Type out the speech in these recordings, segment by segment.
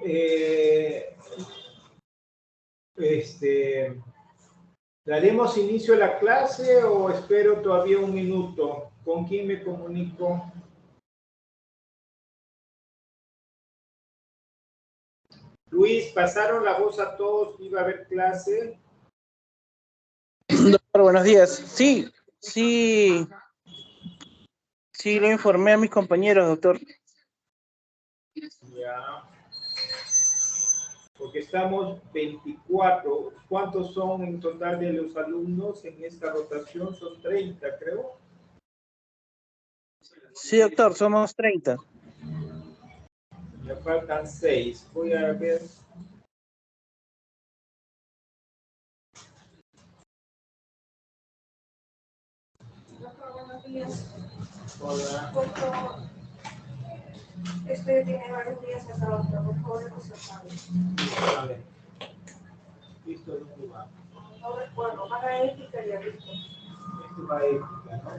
Eh, ¿Daremos inicio a la clase o espero todavía un minuto? ¿Con quién me comunico? Luis, ¿pasaron la voz a todos que iba a haber clase? Doctor, buenos días. Sí, lo informé a mis compañeros, doctor. Ya. Porque estamos 24. ¿Cuántos son en total de los alumnos en esta rotación? Son 30, creo. Sí, doctor, somos 30. Me faltan 6. Voy a ver. Doctor, buenos días. Hola. Por favor, tiene varios días acá, doctor. Por favor, resaltarlo. Vale. ¿Listo? ¿Dónde va? No recuerdo, para ética y visto. Esto va a ética, ¿no?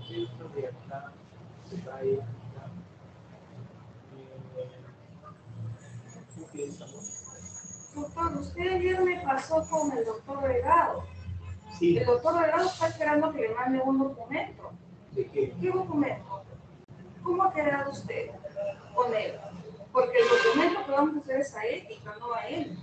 Y esto de acá va a ética. ¿Qué piensamos? Doctor, usted ayer me pasó con el doctor Delgado. Sí. El doctor Delgado está esperando que le mande un documento. ¿De qué? ¿Qué documento? ¿Cómo ha quedado usted con él? Porque el documento que vamos a hacer es a ética, no a él.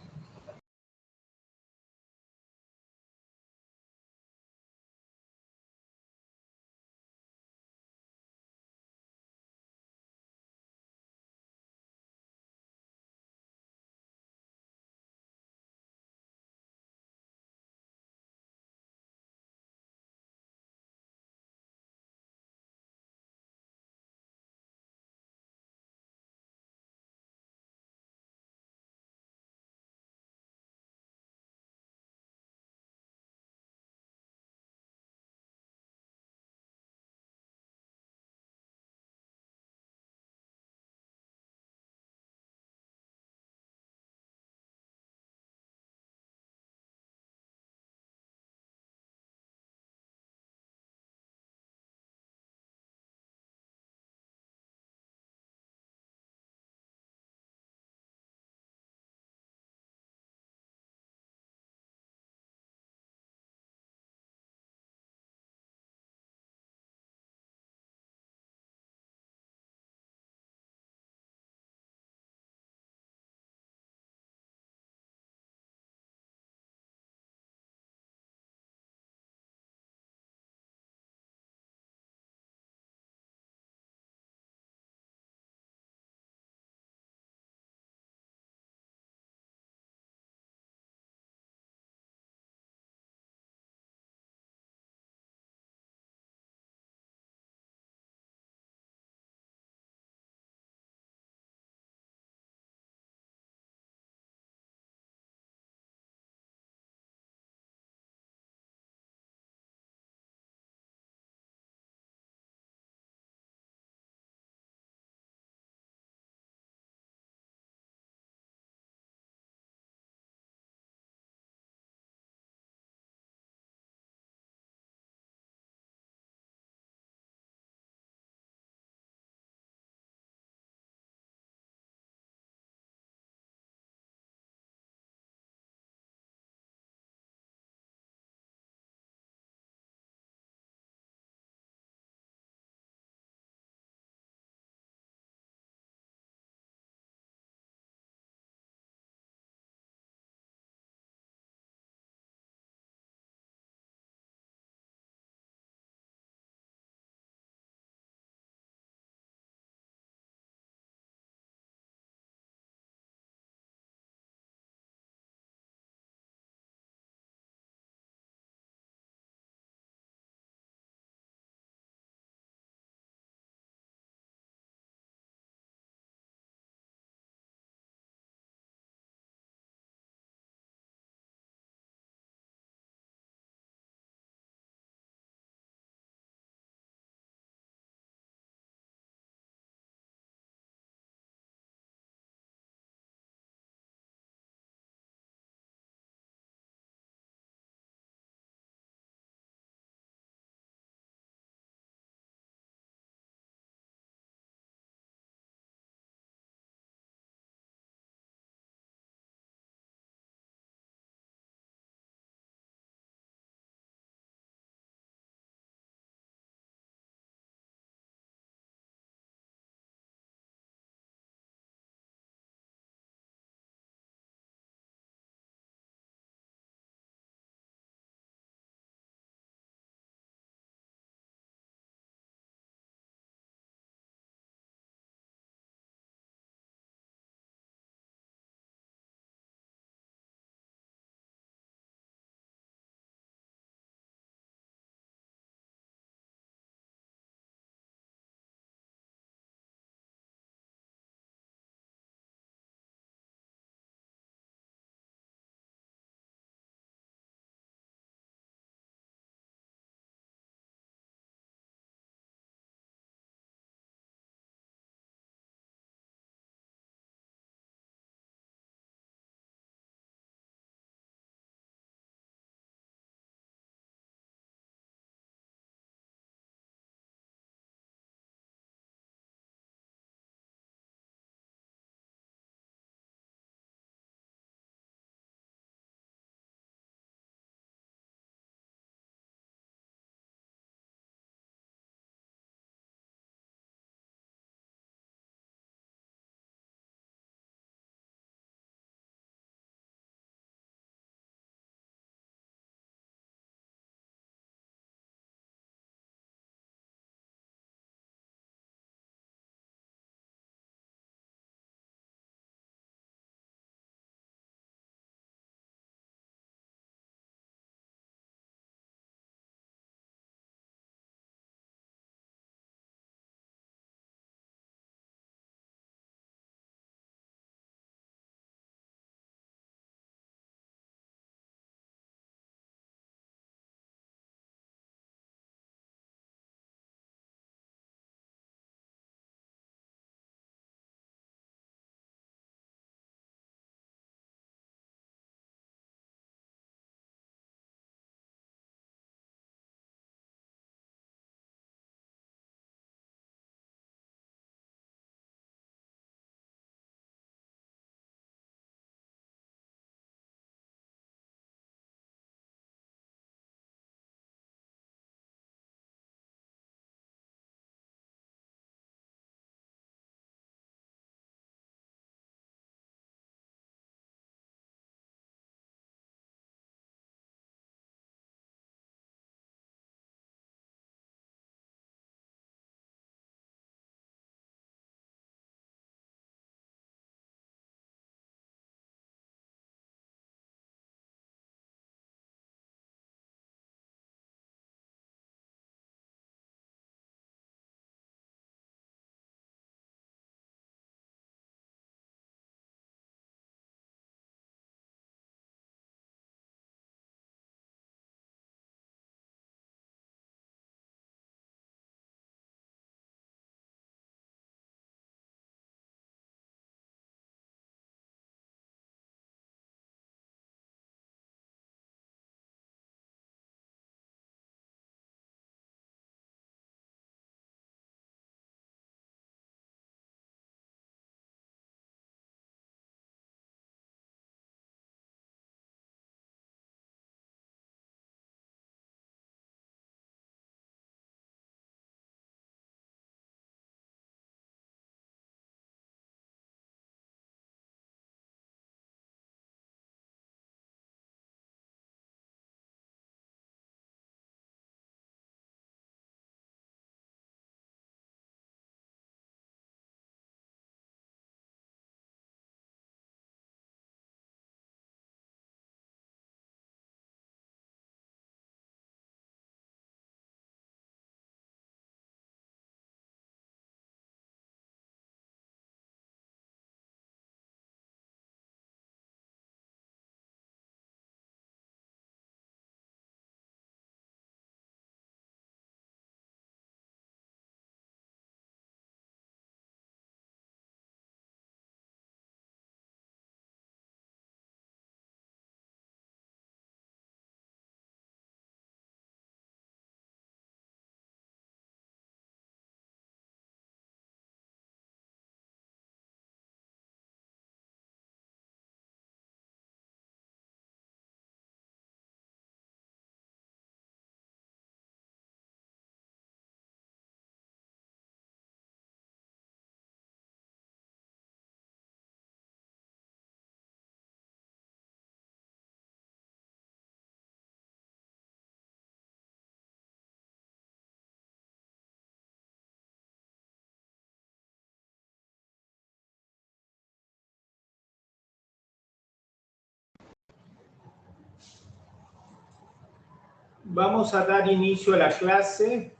Vamos a dar inicio a la clase.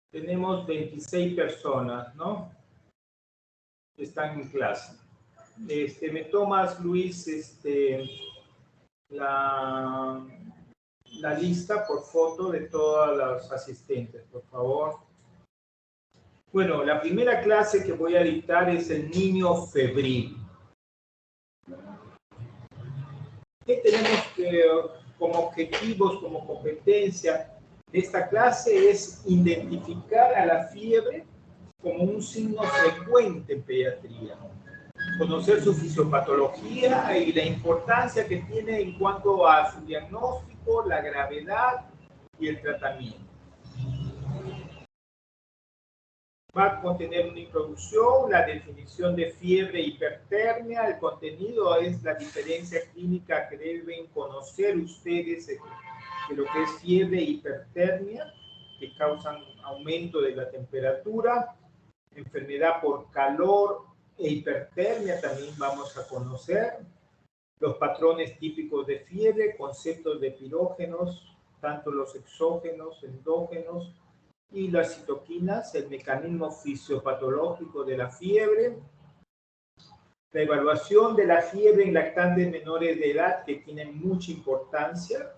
Tenemos 26 personas, ¿no? Que están en clase. Me tomas, Luis, la lista por foto de todas las asistentes, por favor. Bueno, la primera clase que voy a dictar es el niño febril. ¿Qué tenemos como objetivos, como competencia de esta clase? Es identificar a la fiebre como un signo frecuente en pediatría, conocer su fisiopatología y la importancia que tiene en cuanto a su diagnóstico, la gravedad y el tratamiento. Va a contener una introducción, la definición de fiebre e hipertermia. El contenido es la diferencia clínica que deben conocer ustedes de lo que es fiebre e hipertermia, que causan aumento de la temperatura. Enfermedad por calor e hipertermia también vamos a conocer. Los patrones típicos de fiebre, conceptos de pirógenos, tanto los exógenos, endógenos, y las citoquinas, el mecanismo fisiopatológico de la fiebre, la evaluación de la fiebre en lactantes menores de edad, que tienen mucha importancia,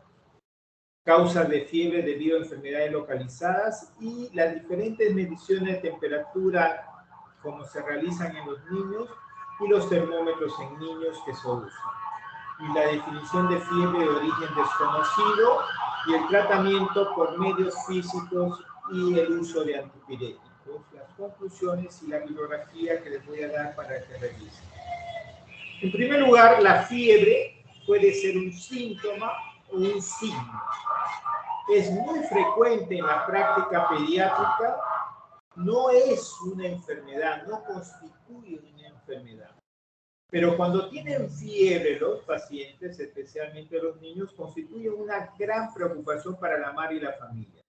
causas de fiebre debido a enfermedades localizadas y las diferentes mediciones de temperatura como se realizan en los niños y los termómetros en niños que se usan. Y la definición de fiebre de origen desconocido y el tratamiento por medios físicos y el uso de antipiréticos, las conclusiones y la bibliografía que les voy a dar para que revisen. En primer lugar, la fiebre puede ser un síntoma o un signo. Es muy frecuente en la práctica pediátrica, no es una enfermedad, no constituye una enfermedad. Pero cuando tienen fiebre los pacientes, especialmente los niños, constituye una gran preocupación para la madre y la familia.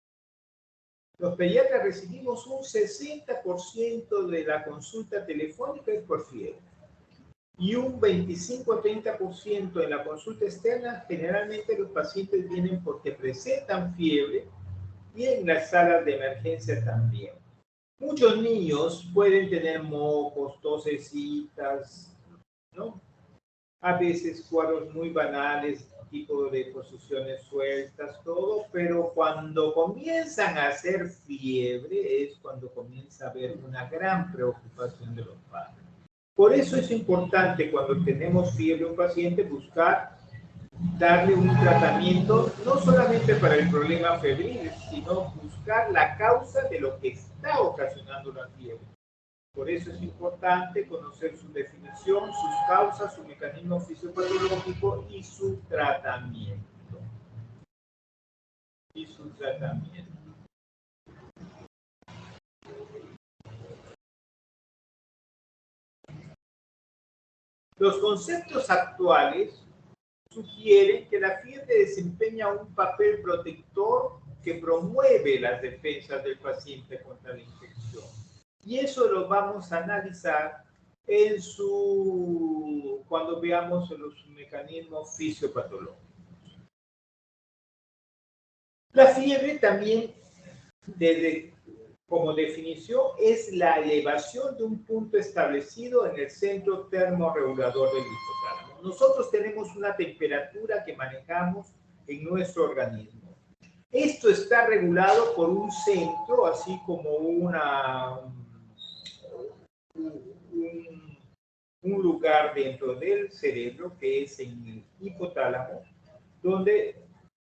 Los pediatras recibimos un 60% de la consulta telefónica es por fiebre. Y un 25-30% en la consulta externa, generalmente los pacientes vienen porque presentan fiebre y en las salas de emergencia también. Muchos niños pueden tener mocos, tosecitas, ¿no? A veces cuadros muy banales, tipo de posiciones sueltas, todo, pero cuando comienzan a hacer fiebre es cuando comienza a haber una gran preocupación de los padres. Por eso es importante cuando tenemos fiebre un paciente buscar darle un tratamiento no solamente para el problema febril, sino buscar la causa de lo que está ocasionando la fiebre. Por eso es importante conocer su definición, sus causas, su mecanismo fisiopatológico y su tratamiento. Los conceptos actuales sugieren que la fiebre desempeña un papel protector que promueve las defensas del paciente contra la infección. Y eso lo vamos a analizar cuando veamos los mecanismos fisiopatológicos. La fiebre también, como definición, es la elevación de un punto establecido en el centro termorregulador del hipotálamo. Nosotros tenemos una temperatura que manejamos en nuestro organismo. Esto está regulado por un centro, así como un lugar dentro del cerebro, que es en el hipotálamo, donde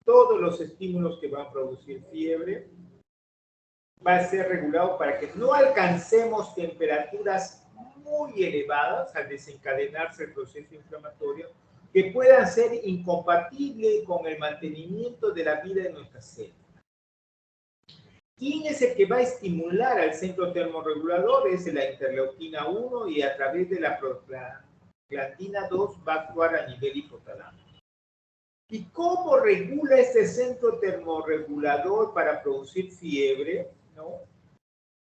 todos los estímulos que van a producir fiebre va a ser regulado para que no alcancemos temperaturas muy elevadas al desencadenarse el proceso inflamatorio, que puedan ser incompatibles con el mantenimiento de la vida de nuestras células. ¿Quién es el que va a estimular al centro termorregulador? Es la interleuquina 1 y a través de la prostaglandina 2 va a actuar a nivel hipotalámico. ¿Y cómo regula este centro termorregulador para producir fiebre? ¿No?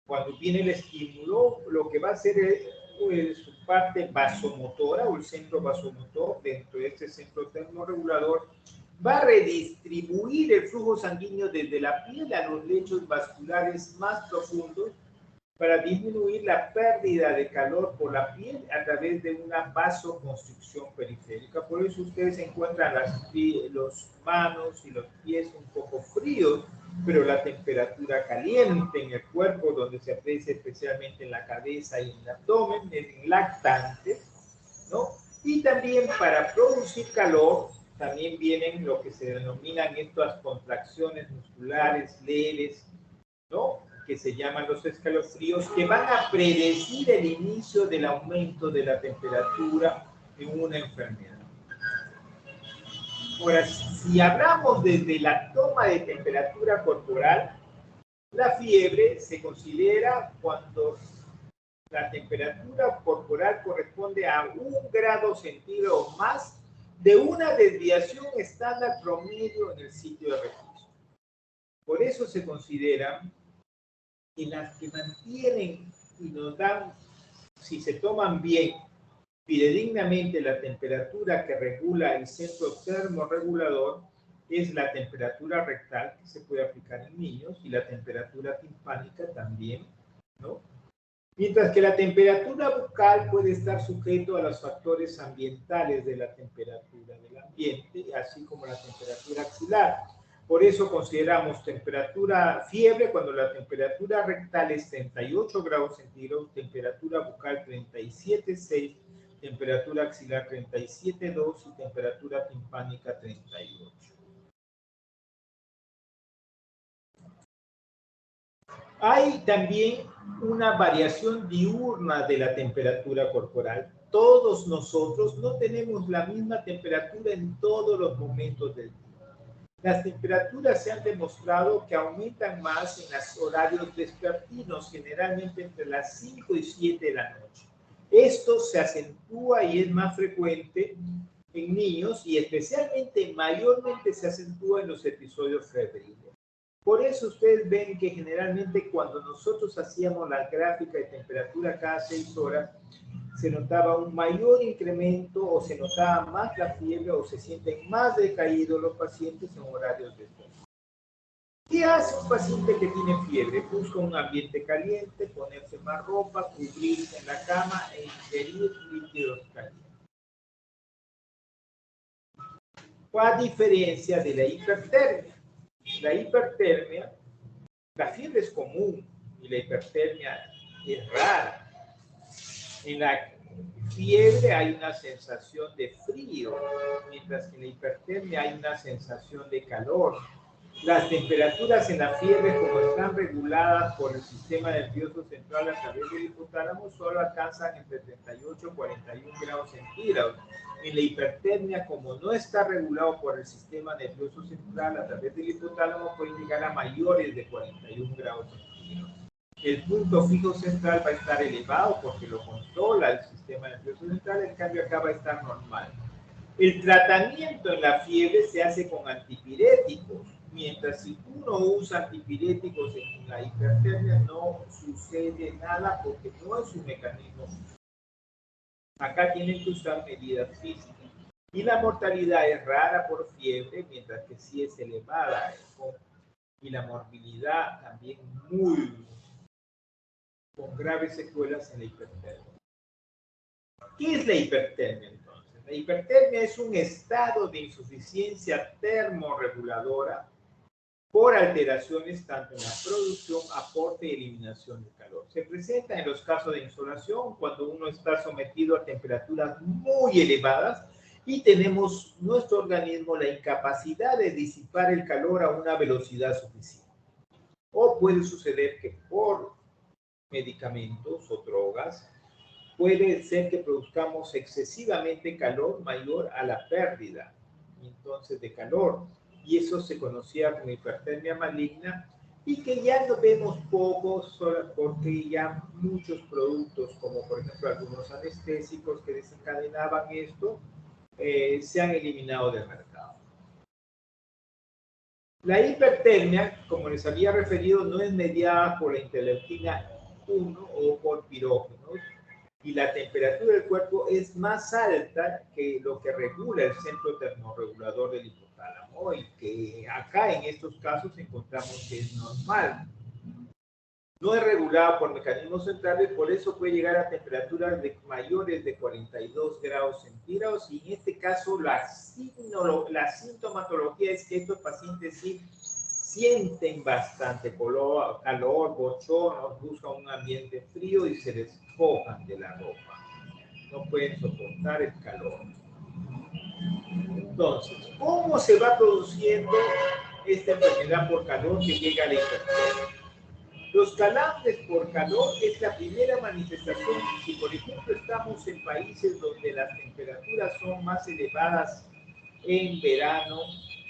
Cuando viene el estímulo, lo que va a hacer es su parte vasomotora o el centro vasomotor dentro de este centro termorregulador va a redistribuir el flujo sanguíneo desde la piel a los lechos vasculares más profundos para disminuir la pérdida de calor por la piel a través de una vasoconstricción periférica. Por eso ustedes encuentran los manos y los pies un poco fríos, pero la temperatura caliente en el cuerpo, donde se aprecia especialmente en la cabeza y en el abdomen, en lactantes, ¿no? Y también para producir calor, también vienen lo que se denominan estas contracciones musculares leves, ¿no? Que se llaman los escalofríos, que van a predecir el inicio del aumento de la temperatura en una enfermedad. Ahora, si hablamos desde la toma de temperatura corporal, la fiebre se considera cuando la temperatura corporal corresponde a 1 grado centígrado o más de una desviación estándar promedio en el sitio de registro. Por eso se considera que las que mantienen y nos dan, si se toman bien, fidedignamente la temperatura que regula el centro termorregulador, es la temperatura rectal, que se puede aplicar en niños, y la temperatura timpánica también, ¿no? Mientras que la temperatura bucal puede estar sujeto a los factores ambientales de la temperatura del ambiente, así como la temperatura axilar. Por eso consideramos fiebre cuando la temperatura rectal es 38 grados centígrados, temperatura bucal 37,6, temperatura axilar 37,2 y temperatura timpánica 38. Hay también una variación diurna de la temperatura corporal. Todos nosotros no tenemos la misma temperatura en todos los momentos del día. Las temperaturas se han demostrado que aumentan más en los horarios vespertinos, generalmente entre las 5 y 7 de la noche. Esto se acentúa y es más frecuente en niños y especialmente, mayormente se acentúa en los episodios febriles. Por eso ustedes ven que generalmente cuando nosotros hacíamos la gráfica de temperatura cada 6 horas, se notaba un mayor incremento o se notaba más la fiebre o se sienten más decaídos los pacientes en horarios de fiebre. ¿Qué hace un paciente que tiene fiebre? Busca un ambiente caliente, ponerse más ropa, cubrirse en la cama e ingerir líquidos calientes. A diferencia de la hipertermia. La hipertermia, la fiebre es común y la hipertermia es rara. En la fiebre hay una sensación de frío, mientras que en la hipertermia hay una sensación de calor. Las temperaturas en la fiebre, como están reguladas por el sistema nervioso central a través del hipotálamo, solo alcanzan entre 38 y 41 grados centígrados. En la hipertermia, como no está regulado por el sistema nervioso central a través del hipotálamo, puede llegar a mayores de 41 grados centígrados. El punto fijo central va a estar elevado porque lo controla el sistema nervioso central, en cambio acá va a estar normal. El tratamiento en la fiebre se hace con antipiréticos, mientras si uno usa antipiréticos en la hipertermia no sucede nada porque no es un mecanismo. Acá tienen que usar medidas físicas. Y la mortalidad es rara por fiebre, mientras que sí es elevada. Y la morbilidad también con graves secuelas en la hipertermia. ¿Qué es la hipertermia entonces? La hipertermia es un estado de insuficiencia termorreguladora por alteraciones tanto en la producción, aporte y eliminación de calor. Se presenta en los casos de insolación cuando uno está sometido a temperaturas muy elevadas y tenemos nuestro organismo la incapacidad de disipar el calor a una velocidad suficiente. O puede suceder que por medicamentos o drogas puede ser que produzcamos excesivamente calor mayor a la pérdida entonces de calor, y eso se conocía como hipertermia maligna y que ya lo vemos poco porque ya muchos productos como por ejemplo algunos anestésicos que desencadenaban esto se han eliminado del mercado. La hipertermia, como les había referido, no es mediada por la interleuquina 1 o por pirógenos, y la temperatura del cuerpo es más alta que lo que regula el centro termorregulador del hipotálamo. hipotálamo y que acá en estos casos encontramos que es normal. No es regulado por mecanismos centrales, por eso puede llegar a temperaturas mayores de 42 grados centígrados y en este caso la sintomatología es que estos pacientes sí sienten bastante calor, bochornos, buscan un ambiente frío y se despojan de la ropa. No pueden soportar el calor. Entonces, ¿cómo se va produciendo esta enfermedad por calor que llega a la hipertensión? Los calambres por calor es la primera manifestación. Si, por ejemplo, estamos en países donde las temperaturas son más elevadas en verano,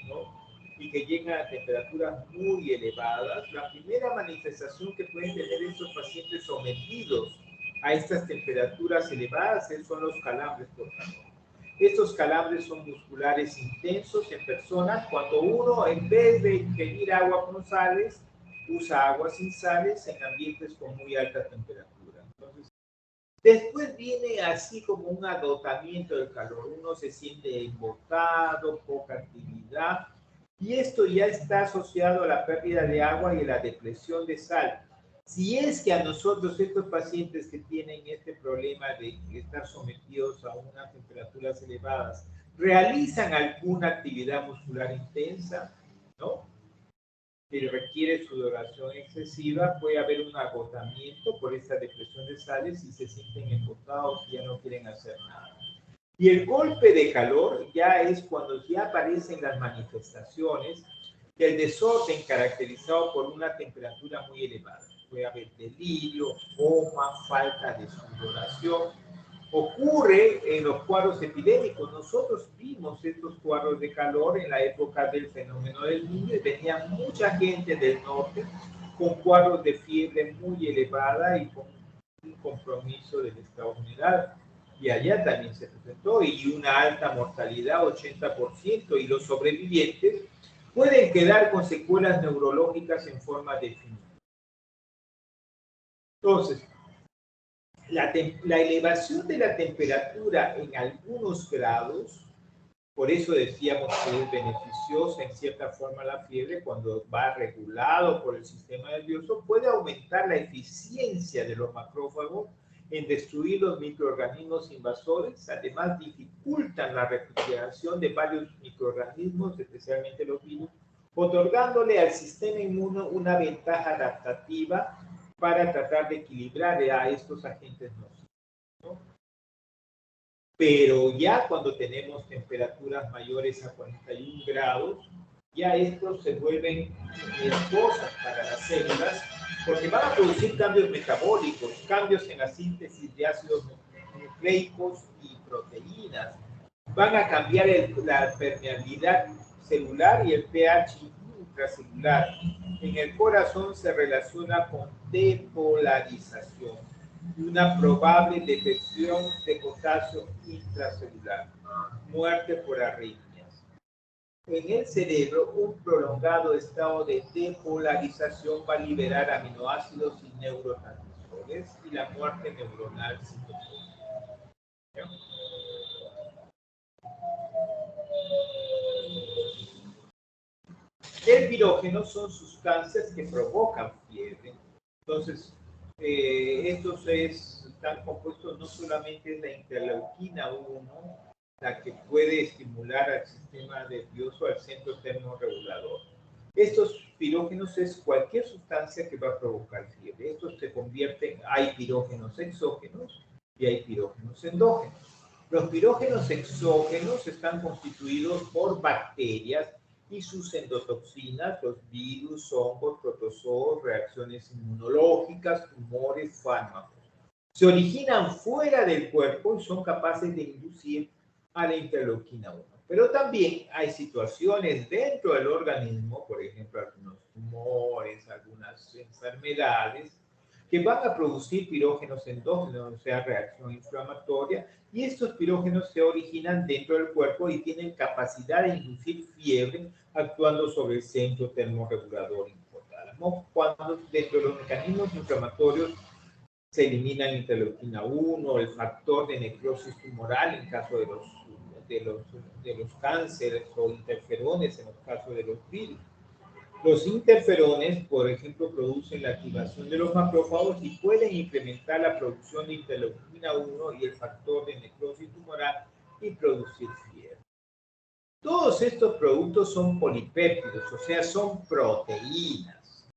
¿no? Y que llegan a temperaturas muy elevadas, la primera manifestación que pueden tener estos pacientes sometidos a estas temperaturas elevadas son los calambres por calor. Estos calambres son musculares intensos en personas cuando uno, en vez de ingerir agua con sales, usa agua sin sales en ambientes con muy alta temperatura. Entonces, después viene así como un agotamiento del calor. Uno se siente embotado, poca actividad, y esto ya está asociado a la pérdida de agua y a la depresión de sal. Si es que a nosotros, estos pacientes que tienen este problema de estar sometidos a unas temperaturas elevadas, realizan alguna actividad muscular intensa, ¿no? Que requiere sudoración excesiva, puede haber un agotamiento por esta depresión de sales y se sienten embotados y ya no quieren hacer nada. Y el golpe de calor ya es cuando ya aparecen las manifestaciones del desorden caracterizado por una temperatura muy elevada. Puede haber delirio, coma, falta de sudoración. Ocurre en los cuadros epidémicos. Nosotros vimos estos cuadros de calor en la época del fenómeno del Niño y venía mucha gente del norte con cuadros de fiebre muy elevada y con un compromiso del estado general. Y allá también se presentó y una alta mortalidad, 80%, y los sobrevivientes pueden quedar con secuelas neurológicas en forma definitiva. Entonces, la elevación de la temperatura en algunos grados, por eso decíamos que es beneficiosa en cierta forma la fiebre cuando va regulado por el sistema nervioso, puede aumentar la eficiencia de los macrófagos en destruir los microorganismos invasores, además dificultan la refrigeración de varios microorganismos, especialmente los virus, otorgándole al sistema inmune una ventaja adaptativa para tratar de equilibrar a estos agentes nocivos, ¿no? Pero ya cuando tenemos temperaturas mayores a 41 grados, ya estos se vuelven riesgosas para las células porque van a producir cambios metabólicos, cambios en la síntesis de ácidos nucleicos y proteínas. Van a cambiar la permeabilidad celular y el pH intracelular. En el corazón se relaciona con depolarización y una probable detección de potasio intracelular, muerte por arritmias. En el cerebro, un prolongado estado de depolarización va a liberar aminoácidos y neurotransmisores y la muerte neuronal citoplásica. El pirógeno son sustancias que provocan fiebre. Entonces, estos están compuestos no solamente de la interleuquina 1, la que puede estimular al sistema nervioso, al centro termorregulador. Estos pirógenos es cualquier sustancia que va a provocar fiebre. Estos se convierten, hay pirógenos exógenos y hay pirógenos endógenos. Los pirógenos exógenos están constituidos por bacterias y sus endotoxinas, los virus, hongos, protozoos, reacciones inmunológicas, tumores, fármacos. Se originan fuera del cuerpo y son capaces de inducir a la interleuquina 1. Pero también hay situaciones dentro del organismo, por ejemplo, algunos tumores, algunas enfermedades, que van a producir pirógenos endógenos, o sea, reacción inflamatoria, y estos pirógenos se originan dentro del cuerpo y tienen capacidad de inducir fiebre actuando sobre el centro termorregulador hipotálamo, cuando dentro de los mecanismos inflamatorios se elimina la interleuquina 1, el factor de necrosis tumoral en caso de de los cánceres o interferones en los casos de los virus. Los interferones, por ejemplo, producen la activación de los macrófagos y pueden incrementar la producción de interleuquina 1 y el factor de necrosis tumoral y producir fiebre. Todos estos productos son polipéptidos, o sea, son proteínas,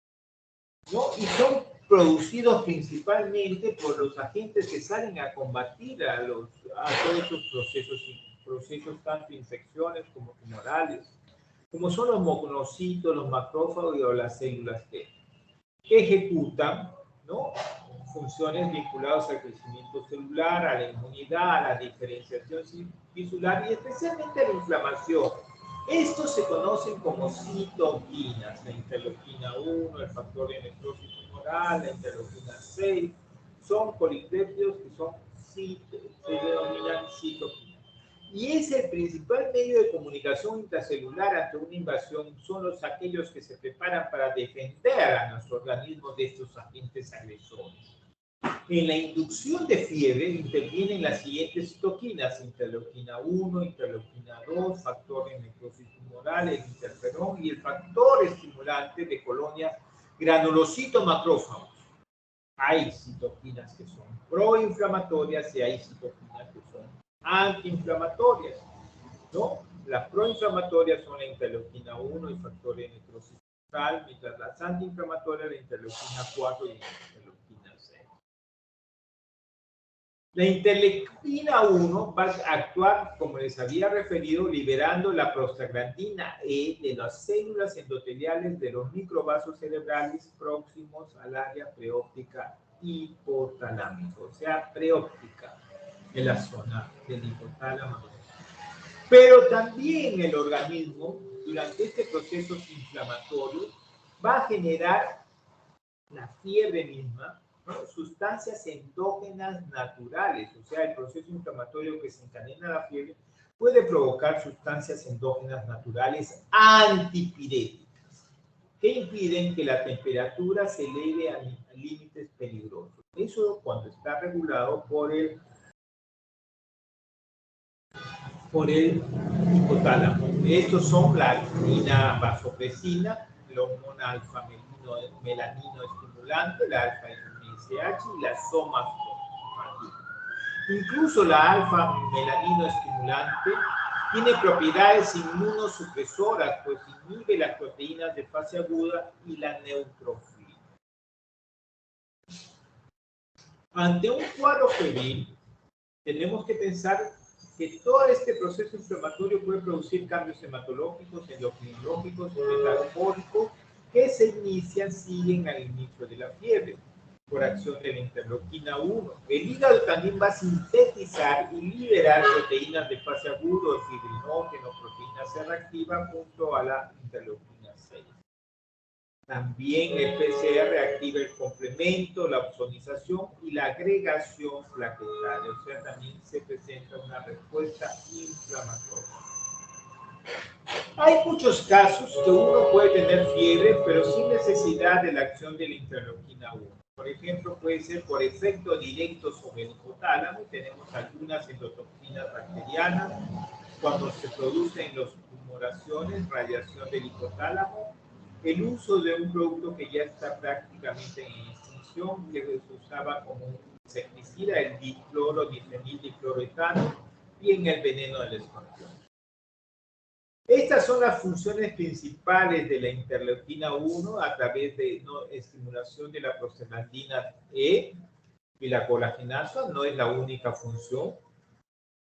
¿no? Y son producidos principalmente por los agentes que salen a combatir a todos estos procesos tanto infecciones como tumorales, como son los monocitos, los macrófagos o las células T, que ejecutan, ¿no?, funciones vinculadas al crecimiento celular, a la inmunidad, a la diferenciación tisular y especialmente a la inflamación. Estos se conocen como citoquinas, la interleuquina 1, el factor de necrosis tumoral, la interleuquina 6, son polipéptidos que se denominan citoquinas. Y es el principal medio de comunicación intracelular ante una invasión, son aquellos que se preparan para defender a nuestro organismo de estos agentes agresores. En la inducción de fiebre intervienen las siguientes citoquinas: interleuquina 1, interleuquina 2, factor de necrosis tumoral, el interferón y el factor estimulante de colonia granulocito macrófagos. Hay citoquinas que son proinflamatorias y hay citoquinas que son antiinflamatorias, ¿no? Las proinflamatorias son la interleuquina 1 y factor de necrosis tumoral, mientras las antiinflamatorias la interleuquina 4 y la interleuquina 6. La interleuquina 1 va a actuar, como les había referido, liberando la prostaglandina E de las células endoteliales de los microvasos cerebrales próximos al área preóptica hipotalámica, o sea, preóptica, en la zona del hipotálamo. Pero también el organismo, durante este proceso inflamatorio, va a generar la fiebre misma, ¿no?, sustancias endógenas naturales, o sea, el proceso inflamatorio que desencadena la fiebre puede provocar sustancias endógenas naturales antipiréticas que impiden que la temperatura se eleve a límites peligrosos. Eso cuando está regulado por el hipotálamo. Estos son la alfina vasopresina, la hormona alfa-melanino estimulante, la alfa-MSH y la somatostigmina. Incluso la alfa-melanino estimulante tiene propiedades inmunosupresoras, pues inhibe las proteínas de fase aguda y la neutrofilina. Ante un cuadro febril, tenemos que pensar que todo este proceso inflamatorio puede producir cambios hematológicos, endocrinológicos y metabólicos que siguen al inicio de la fiebre por acción de la interleuquina 1. El hígado también va a sintetizar y liberar proteínas de fase aguda, fibrinógeno, proteína C reactiva junto a la interleuquina 6. También el PCR activa el complemento, la opsonización y la agregación plaquetaria, o sea, también se presenta una respuesta inflamatoria. Hay muchos casos que uno puede tener fiebre, pero sin necesidad de la acción de la interleuquina 1. Por ejemplo, puede ser por efecto directo sobre el hipotálamo, y tenemos algunas endotoxinas bacterianas, cuando se producen las tumoraciones, radiación del hipotálamo, el uso de un producto que ya está prácticamente en extinción, que se usaba como un insecticida, el dicloro-difenildicloroetano, y en el veneno del escorpión. Estas son las funciones principales de la interleuquina 1 a través de estimulación de la prostaglandina E y la colagenasa. No es la única función.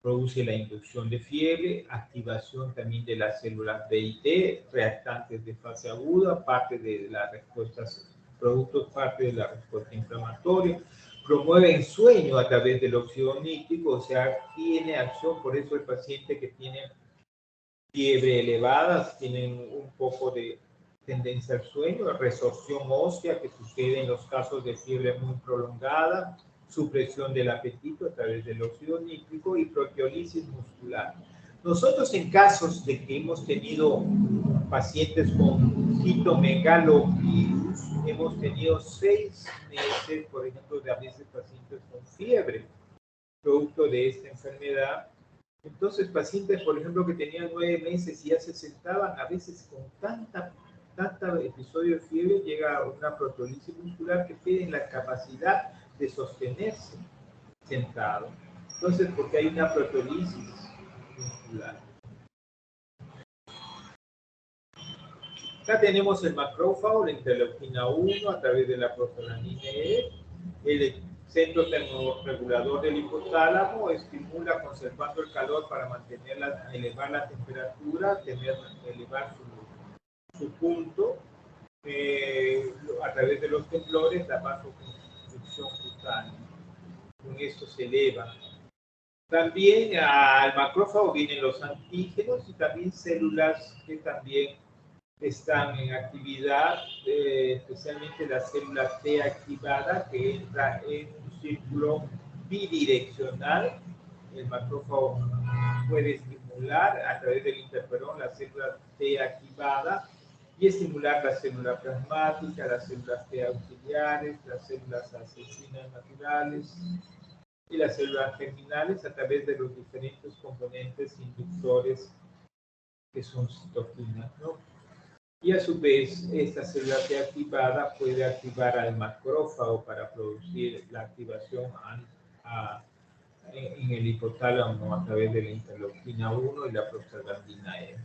Produce la inducción de fiebre, activación también de las células B y T, reactantes de fase aguda, parte de las respuestas, productos parte de la respuesta inflamatoria, promueve el sueño a través del óxido nítrico, o sea, tiene acción, por eso el paciente que tiene fiebre elevada tiene un poco de tendencia al sueño, resorción ósea que sucede en los casos de fiebre muy prolongada, supresión del apetito a través del óxido nítrico y proteólisis muscular. Nosotros en casos de que hemos tenido pacientes con citomegalovirus, hemos tenido 6 meses, por ejemplo, de a veces pacientes con fiebre, producto de esta enfermedad, Entonces, pacientes, por ejemplo, que tenían 9 meses y ya se sentaban, a veces con tanta episodio de fiebre, llega a una proteólisis muscular que pierde la capacidad de sostenerse sentado. Entonces, porque hay una proteólisis muscular. Acá tenemos el macrófago, la interleuquina 1 a través de la prostaglandina E. El centro termorregulador del hipotálamo estimula conservando el calor para elevar la temperatura, elevar su punto a través de los temblores, la vasoconstricción cutánea. Con esto se eleva. También al macrófago vienen los antígenos y también células que también están en actividad, especialmente la célula T activada que entra en un círculo bidireccional. El macrófago puede estimular a través del interferón la célula T activada y estimular la célula plasmática, las células T auxiliares, las células asesinas naturales y las células germinales a través de los diferentes componentes inductores que son citoquinas, ¿no? Y a su vez, esta célula T activada puede activar al macrófago para producir la activación en el hipotálamo a través de la interleuquina 1 y la prostaglandina E.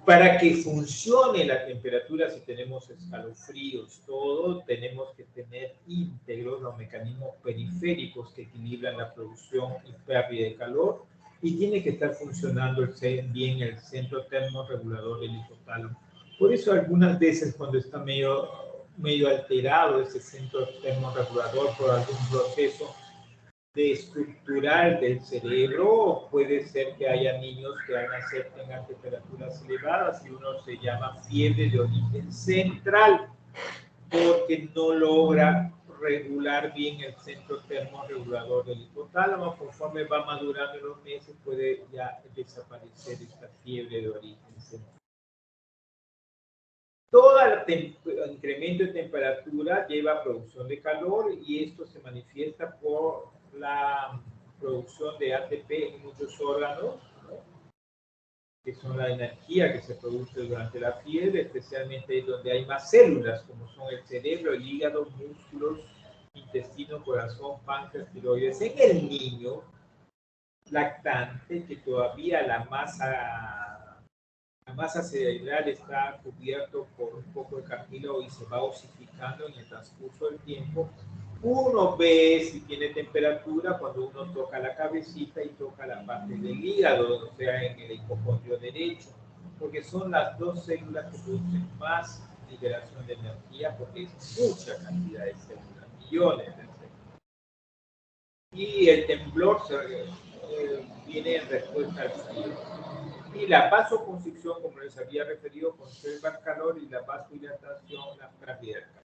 Para que funcione la temperatura, si tenemos escalofríos, todo, tenemos que tener íntegros los mecanismos periféricos que equilibran la producción y pérdida de calor, y tiene que estar funcionando bien el centro termorregulador del hipotálamo. Por eso algunas veces cuando está medio alterado ese centro termorregulador por algún proceso estructural del cerebro, puede ser que haya niños que al nacer tengan temperaturas elevadas y uno se llama fiebre de origen central porque no logra regular bien el centro termorregulador del hipotálamo. Conforme va madurando en los meses puede ya desaparecer esta fiebre de origen central. Todo el incremento de temperatura lleva a producción de calor y esto se manifiesta por la producción de ATP en muchos órganos, ¿no? Que son la energía que se produce durante la fiebre, especialmente donde hay más células, como son el cerebro, el hígado, músculos, intestino, corazón, páncreas, tiroides. En el niño lactante, que todavía la masa cerebral está cubierto por un poco de cartílago y se va osificando en el transcurso del tiempo, uno ve si tiene temperatura cuando uno toca la cabecita y toca la parte del hígado, o sea, en el hipocondrio derecho, porque son las dos células que producen más liberación de energía, porque es mucha cantidad de células, millones de células. Y el temblor viene en respuesta al frío. Y la vasoconstricción, como les había referido, conserva el calor, y la vasodilatación, la pérdida de calor.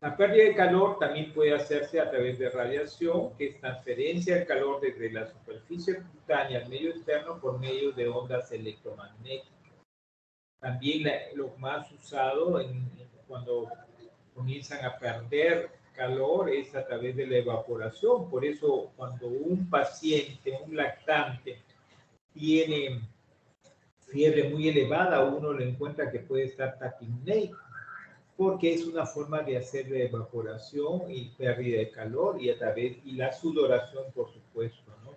La pérdida de calor también puede hacerse a través de radiación, que es transferencia del calor desde la superficie cutánea al medio externo por medio de ondas electromagnéticas. También lo más usado cuando comienzan a perder calor es a través de la evaporación. Por eso cuando un paciente, un lactante, tiene fiebre muy elevada, uno le encuentra que puede estar taquipneico, porque es una forma de hacer de evaporación y pérdida de calor, y la sudoración, por supuesto, ¿no?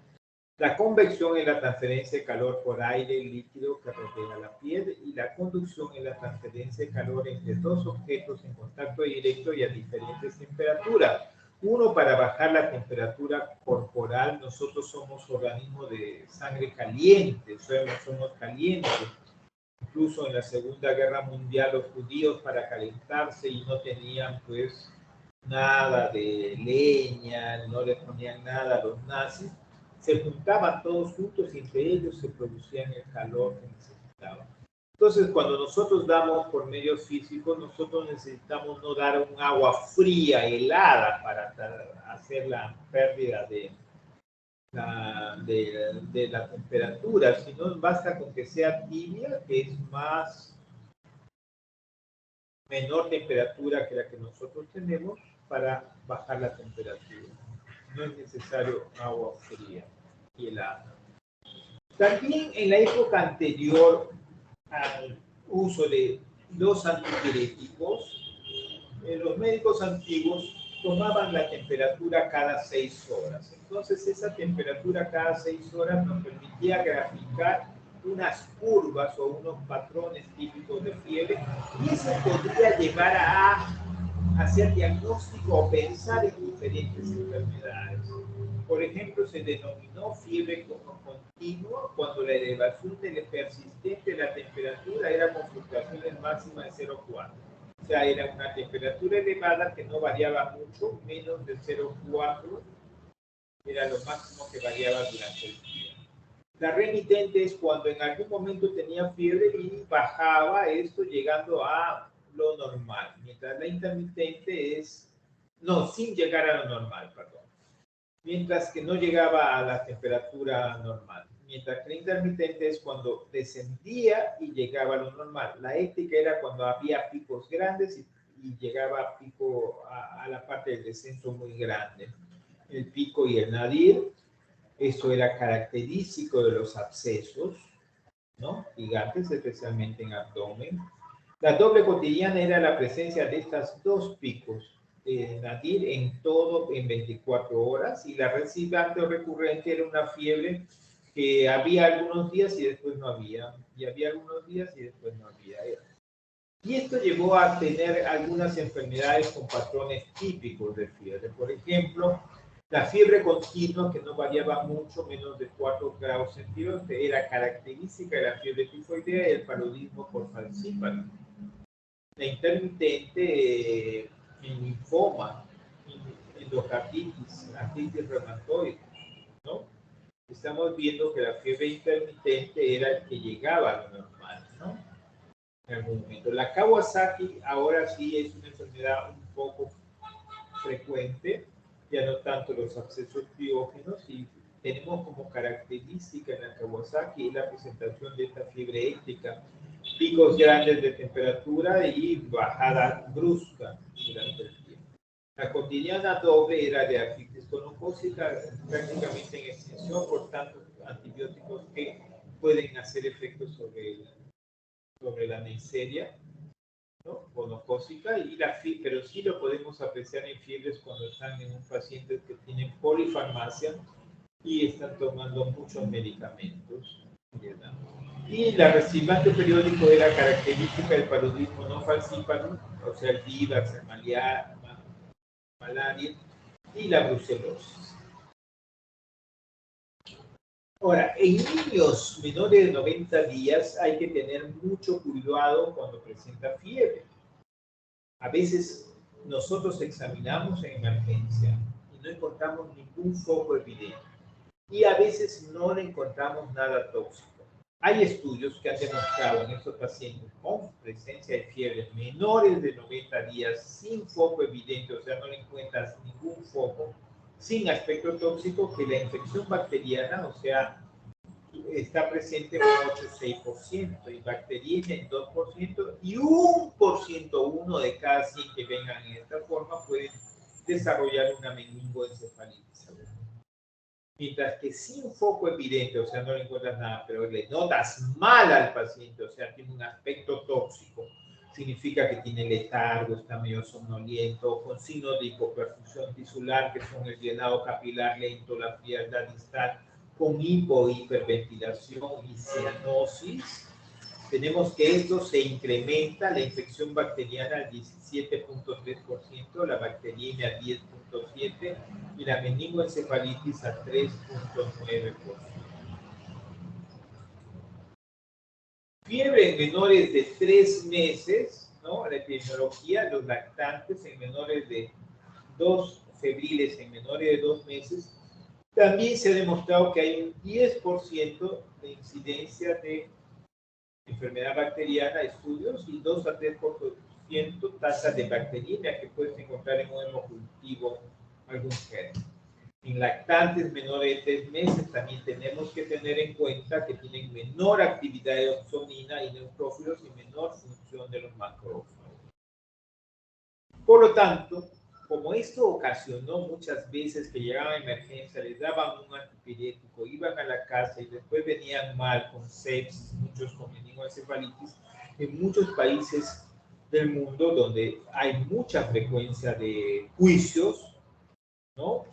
La convección es la transferencia de calor por aire y líquido que rodea la piel, y la conducción es la transferencia de calor entre dos objetos en contacto directo y a diferentes temperaturas. Uno, para bajar la temperatura corporal, nosotros somos organismos de sangre caliente, somos calientes. Incluso en la Segunda Guerra Mundial los judíos, para calentarse, y no tenían pues nada de leña, no le ponían nada a los nazis, se juntaban todos juntos y entre ellos se producían el calor que necesitaban. Entonces, cuando nosotros damos por medios físicos, nosotros necesitamos no dar un agua fría, helada, para hacer la pérdida de la temperatura, sino basta con que sea tibia, que es menor temperatura que la que nosotros tenemos, para bajar la temperatura. no es necesario agua fría y helada. También en la época anterior al uso de los antipiréticos, los médicos antiguos tomaban la temperatura cada 6 horas. Entonces, esa temperatura cada 6 horas nos permitía graficar unas curvas o unos patrones típicos de fiebre, y eso podría llevar a hacer diagnóstico o pensar en diferentes enfermedades. Por ejemplo, se denominó fiebre continua cuando la elevación persistente de la temperatura era con fluctuaciones máximas de 0,4. O sea, era una temperatura elevada que no variaba mucho, menos de 0,4 era lo máximo que variaba durante el día. La remitente es cuando en algún momento tenía fiebre y bajaba esto llegando a lo normal, mientras la intermitente es, no, sin llegar a lo normal, perdón, mientras que no llegaba a la temperatura normal. Mientras que la intermitente es cuando descendía y llegaba a lo normal. La ética era cuando había picos grandes y llegaba a pico a la parte del descenso muy grande. El pico y el nadir, esto era característico de los abscesos, ¿no? Gigantes, especialmente en abdomen. La doble cotidiana era la presencia de estas dos picos, nadir en todo en 24 horas, y la recibante o recurrente era una fiebre que había algunos días y después no había, y había algunos días y después no había. Y esto llevó a tener algunas enfermedades con patrones típicos de fiebre. Por ejemplo, la fiebre continua, que no variaba mucho, menos de 4 grados centígrados, que era característica de la fiebre tifoidea y el paludismo por falciparum. La intermitente, el linfoma, endocarditis, artritis reumatoide, ¿no? Estamos viendo que la fiebre intermitente era el que llegaba a lo normal, ¿no? En algún momento. La Kawasaki ahora sí es una enfermedad un poco frecuente, ya no tanto los abscesos piógenos, y tenemos como característica en la Kawasaki la presentación de esta fiebre éctica, picos grandes de temperatura y bajada brusca durante el tiempo. La cotidiana doble era de artritis gonocócica, prácticamente en extinción por tantos antibióticos que pueden hacer efectos sobre la neisseria, ¿no? Gonocócica, y pero sí lo podemos apreciar en fiebres cuando están en un paciente que tienen polifarmacia y están tomando muchos medicamentos, ¿verdad? Y la recimbante periódico era característica del paludismo no falciparum, o sea, el vivax, el malaria y la brucelosis. Ahora, en niños menores de 90 días hay que tener mucho cuidado cuando presenta fiebre. A veces nosotros examinamos en emergencia y no encontramos ningún foco evidente. Y a veces no le encontramos nada tóxico. Hay estudios que han demostrado en estos pacientes con presencia de fiebre menores de 90 días, sin foco evidente, o sea, no le encuentras ningún foco, sin aspecto tóxico, que la infección bacteriana, o sea, está presente en un 8,6%, y bacteriana en 2%, y 1% de cada 100 que vengan en esta forma pueden desarrollar una meningoencefalitis. Mientras que sin foco evidente, o sea, no le encuentras nada, pero le notas mal al paciente, o sea, tiene un aspecto tóxico, significa que tiene letargo, está medio somnoliento, con signos de hipoperfusión tisular, que son el llenado capilar lento, la frialdad distal, con hiperventilación y cianosis. Tenemos que esto se incrementa, la infección bacteriana al 17,3%, la bacteriemia al 10,7% y la meningoencefalitis al 3,9%. Fiebre en menores de 3 meses, ¿no? La epidemiología, los lactantes en menores de 2 febriles en menores de 2 meses, también se ha demostrado que hay un 10% de incidencia de enfermedad bacteriana, estudios, y 2 a 3% tasas de bacteriemia que puedes encontrar en un hemocultivo algún gen. En lactantes menores de 3 meses también tenemos que tener en cuenta que tienen menor actividad de opsonina y neutrófilos y menor función de los macrófagos. Por lo tanto, como esto ocasionó muchas veces que llegaban a emergencia, les daban un antipirético, iban a la casa y después venían mal con sepsis, muchos con meningoencefalitis, en muchos países del mundo donde hay mucha frecuencia de juicios, ¿no?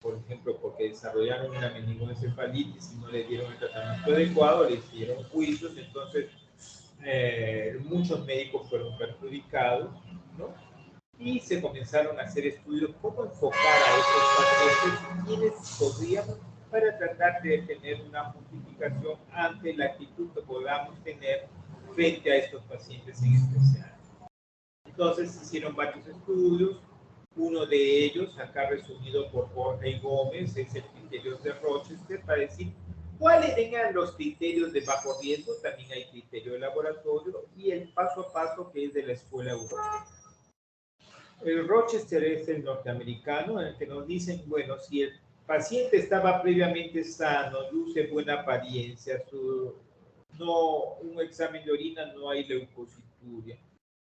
Por ejemplo, porque desarrollaron una meningoencefalitis y no le dieron el tratamiento adecuado, les dieron juicios, entonces muchos médicos fueron perjudicados, ¿no? Y se comenzaron a hacer estudios cómo enfocar a estos pacientes y quiénes podríamos para tratar de tener una justificación ante la actitud que podamos tener frente a estos pacientes en especial. Entonces se hicieron varios estudios, uno de ellos, acá resumido por Jorge Gómez, es el criterio de Rochester, para decir cuáles eran los criterios de bajo riesgo, también hay criterio de laboratorio, y el paso a paso que es de la Escuela Europea. El Rochester es el norteamericano, en el que nos dicen, bueno, si el paciente estaba previamente sano, luce buena apariencia, un examen de orina no hay leucocituria,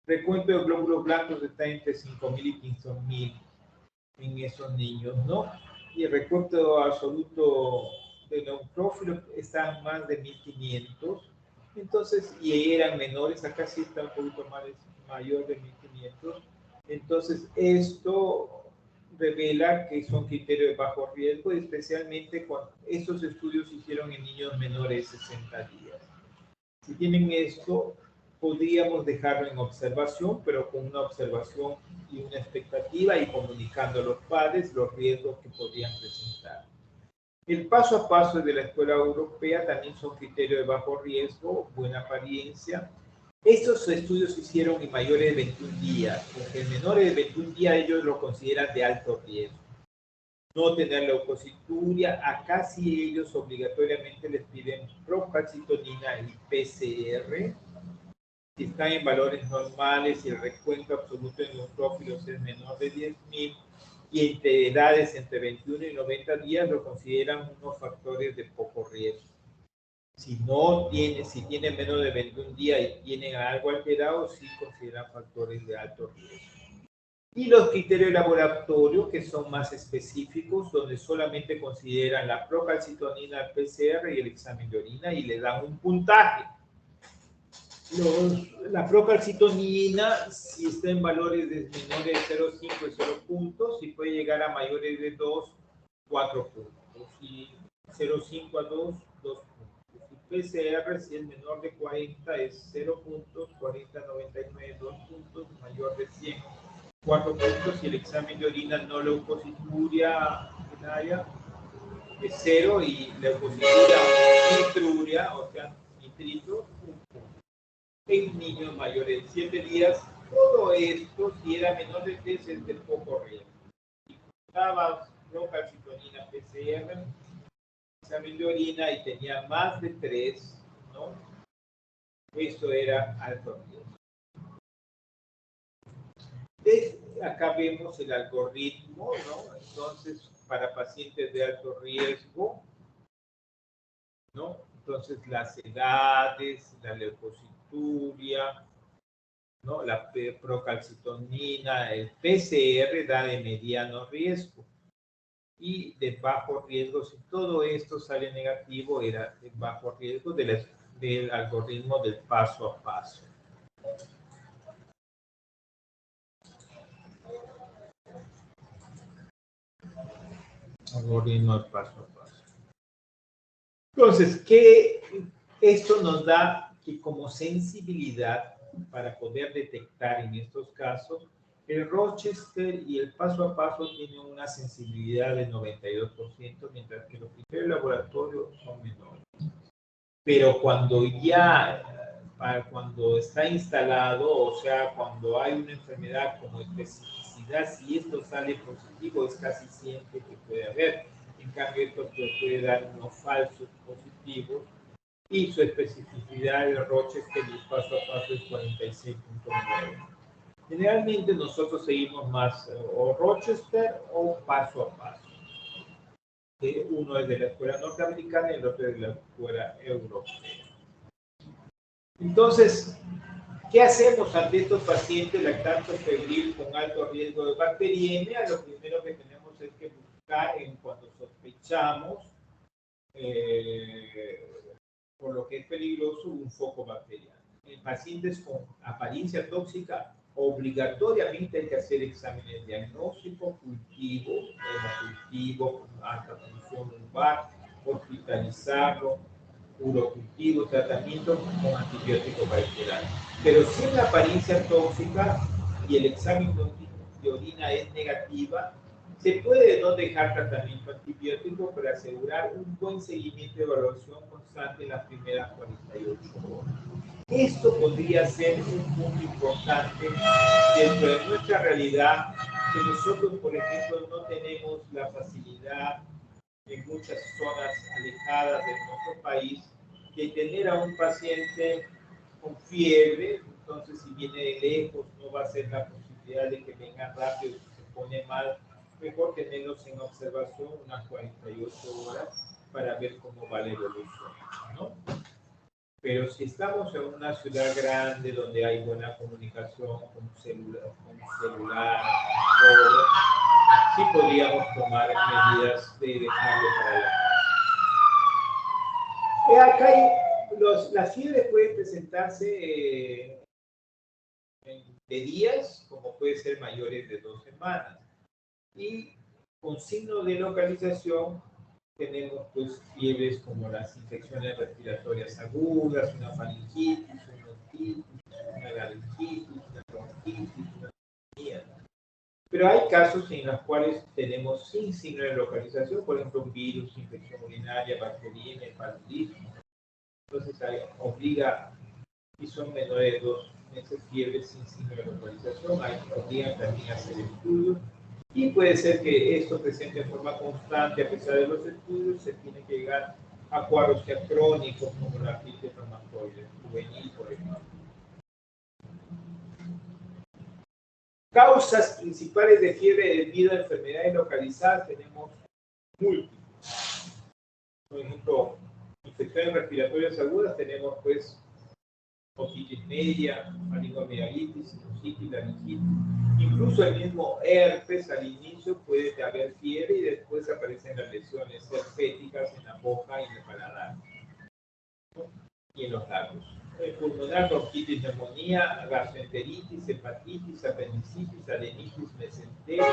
recuento de glóbulos blancos está entre 5.000 y 15.000 en esos niños, ¿no? Y el recuento absoluto de neutrófilos está más de 1.500, entonces, y eran menores, acá sí está un poquito más mayor de 1.500. Entonces, esto revela que son criterios de bajo riesgo, especialmente cuando estos estudios se hicieron en niños menores de 60 días. Si tienen esto, podríamos dejarlo en observación, pero con una observación y una expectativa y comunicando a los padres los riesgos que podrían presentar. El paso a paso de la Escuela Europea también son criterios de bajo riesgo, buena apariencia. Estos estudios se hicieron en mayores de 21 días, porque en menores de 21 días ellos lo consideran de alto riesgo. No tener leucocituria, acá sí ellos obligatoriamente les piden procalcitonina y PCR. Si están en valores normales y el recuento absoluto de neutrófilos es menor de 10.000 y entre edades entre 21 y 90 días lo consideran unos factores de poco riesgo. Si tienen menos de 21 días y tienen algo alterado, sí consideran factores de alto riesgo. Y los criterios de laboratorio, que son más específicos, donde solamente consideran la procalcitonina, el PCR y el examen de orina y le dan un puntaje. La procalcitonina, si está en valores de menores de 0,5 y 0 puntos, si puede llegar a mayores de 2, 4 puntos. Y 0,5 a 2, 2 puntos. Y PCR, si es menor de 40, es 0 puntos, 40 a 99, 2 puntos, mayor de 100, 4 puntos. Y el examen de orina no leucocituria es 0 y leucocituria nitruria, o sea, nitrito, 1 punto. En niños mayores de 7 días, todo esto, si era menor de 3, es de poco riesgo. Si daba procalcitonina PCR, examen de orina y tenía más de 3, ¿no? Esto era alto riesgo. Acá vemos el algoritmo, ¿no? Entonces, para pacientes de alto riesgo, ¿no? Entonces, las edades, la leucocituria, ¿no? La procalcitonina, el PCR da de mediano riesgo y de bajo riesgo. Si todo esto sale negativo, era de bajo riesgo del algoritmo del paso a paso. Algoritmo del paso a paso. Entonces, esto nos da que como sensibilidad para poder detectar en estos casos, el Rochester y el paso a paso tienen una sensibilidad del 92%, mientras que los criterios de laboratorio son menores. Pero cuando cuando está instalado, o sea, cuando hay una enfermedad como especificidad, si esto sale positivo, es casi siempre que puede haber. En cambio, esto puede dar unos falsos positivos y su especificidad de Rochester y el paso a paso es 46.9. Generalmente nosotros seguimos más o Rochester o paso a paso. Uno es de la escuela norteamericana y el otro es de la escuela europea. Entonces, ¿Qué hacemos ante estos pacientes lactantes febril con alto riesgo de bacteriemia? Lo primero que tenemos es que buscar cuando sospechamos por lo que es peligroso un foco bacteriano. En pacientes con apariencia tóxica, obligatoriamente hay que hacer exámenes diagnósticos, cultivo, hemocultivo, alta función lumbar, hospitalizarlo, urocultivo, tratamiento con antibiótico parenteral. Pero si la apariencia tóxica y el examen de orina es negativa, se puede no dejar tratamiento antibiótico para asegurar un buen seguimiento de evaluación constante en las primeras 48 horas. Esto podría ser un punto importante dentro de nuestra realidad, que nosotros, por ejemplo, no tenemos la facilidad en muchas zonas alejadas de nuestro país de tener a un paciente con fiebre. Entonces, si viene de lejos, no va a ser la posibilidad de que venga rápido, si se pone mal, mejor tenerlos en observación unas 48 horas para ver cómo va la evolución, ¿no? Pero si estamos en una ciudad grande donde hay buena comunicación con celular, sí podríamos tomar medidas de dejarlo para la casa. Acá la fiebre puede presentarse de días, como puede ser mayores de 2 semanas. Y con signo de localización tenemos pues fiebres como las infecciones respiratorias agudas, una faringitis, una otitis, una laringitis, una bronquitis, una neumonía. Pero hay casos en los cuales tenemos sin signo de localización, por ejemplo, un virus, infección urinaria, bacteriemia, paludismo. Entonces obliga, y son menores de 2 meses, fiebres sin signo de localización, obligan también a hacer estudios. Y puede ser que esto presente de forma constante, a pesar de los estudios, se tiene que llegar a cuadros ya crónicos, como la artritis reumatoide juvenil, por ejemplo. Causas principales de fiebre debido a enfermedades localizadas tenemos múltiples. Por ejemplo, infecciones respiratorias agudas tenemos pues otitis media, faringoamigdalitis, sinusitis, laringitis. Incluso el mismo herpes al inicio puede haber fiebre y después aparecen las lesiones herpéticas en la boca y en el paladar, ¿no? Y en los labios. Pulmonar, bronquitis, neumonía, gastroenteritis, hepatitis, apendicitis, adenitis, mesenterio.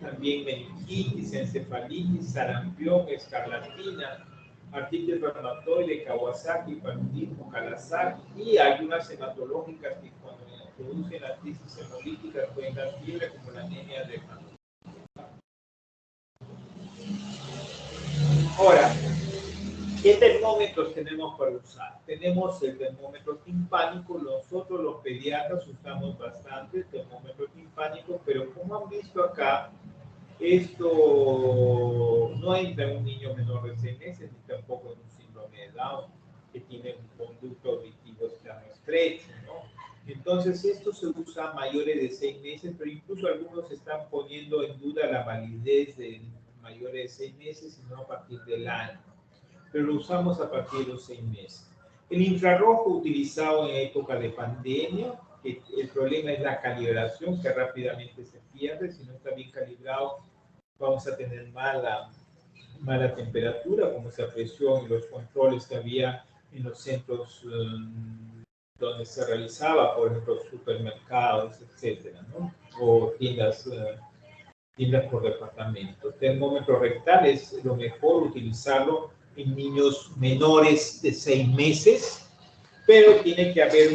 También meningitis, encefalitis, sarampión, escarlatina, artritis reumatoide, Kawasaki, paludismo, Kawasaki y algunas hematológicas que cuando producen las crisis hemolíticas pueden dar fiebre, como la anemia de hematología. Ahora, ¿qué termómetros tenemos para usar? Tenemos el termómetro timpánico. Nosotros los pediatras usamos bastante el termómetro timpánico, pero como han visto acá, esto no entra en un niño menor de 6 meses, ni tampoco en un síndrome de Down, que tiene un conducto auditivo externo estrecho, ¿no? Entonces, esto se usa a mayores de 6 meses, pero incluso algunos están poniendo en duda la validez de mayores de 6 meses, sino a partir del año. Pero lo usamos a partir de los 6 meses. El infrarrojo utilizado en época de pandemia, que el problema es la calibración, que rápidamente se pierde. Si no está bien calibrado, vamos a tener mala temperatura, como se apreció en los controles que había en los centros donde se realizaba, por ejemplo, supermercados, etcétera, ¿no? O tiendas por departamento. Termómetro rectal es lo mejor utilizarlo en niños menores de 6 meses, pero tiene que haber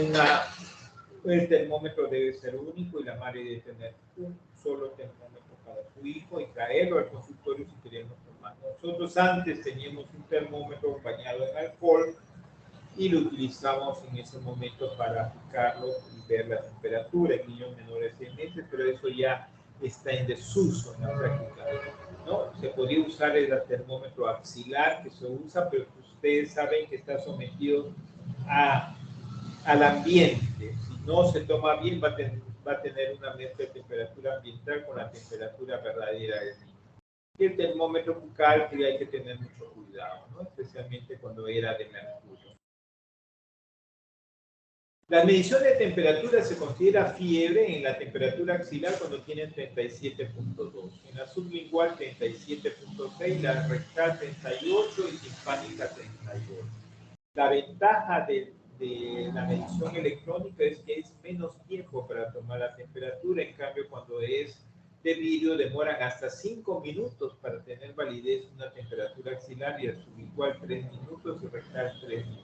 el termómetro debe ser único y la madre debe tener un solo termómetro para su hijo y traerlo al consultorio si queremos tomar. Nosotros antes teníamos un termómetro bañado en alcohol y lo utilizamos en ese momento para aplicarlo y ver la temperatura en niños menores de 6 meses, pero eso ya está en desuso en la práctica, ¿no? Se podría usar el termómetro axilar que se usa, pero ustedes saben que está sometido al ambiente. Si no se toma bien, va a tener una mezcla de temperatura ambiental con la temperatura verdadera del niño. Y el termómetro bucal, que hay que tener mucho cuidado, ¿no? Especialmente cuando era de mercurio. La medición de temperatura se considera fiebre en la temperatura axilar cuando tienen 37.2, en la sublingual 37.6, la rectal 38 y timpánica 38. La ventaja de la medición electrónica es que es menos tiempo para tomar la temperatura, en cambio cuando es de vidrio demoran hasta 5 minutos para tener validez una temperatura axilar y la sublingual 3 minutos y rectal 3 minutos.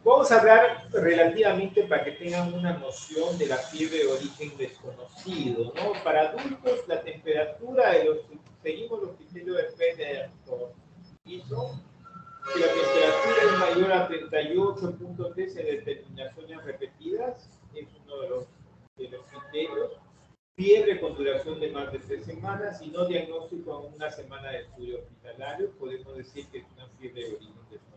Vamos a hablar relativamente para que tengan una noción de la fiebre de origen desconocido, ¿no? Para adultos, la temperatura, seguimos los criterios de Federer, hizo que la temperatura es mayor a 38.3 en determinaciones repetidas, es uno de los criterios. Fiebre con duración de más de 3 semanas y no diagnóstico en una semana de estudio hospitalario, podemos decir que es una fiebre de origen desconocido.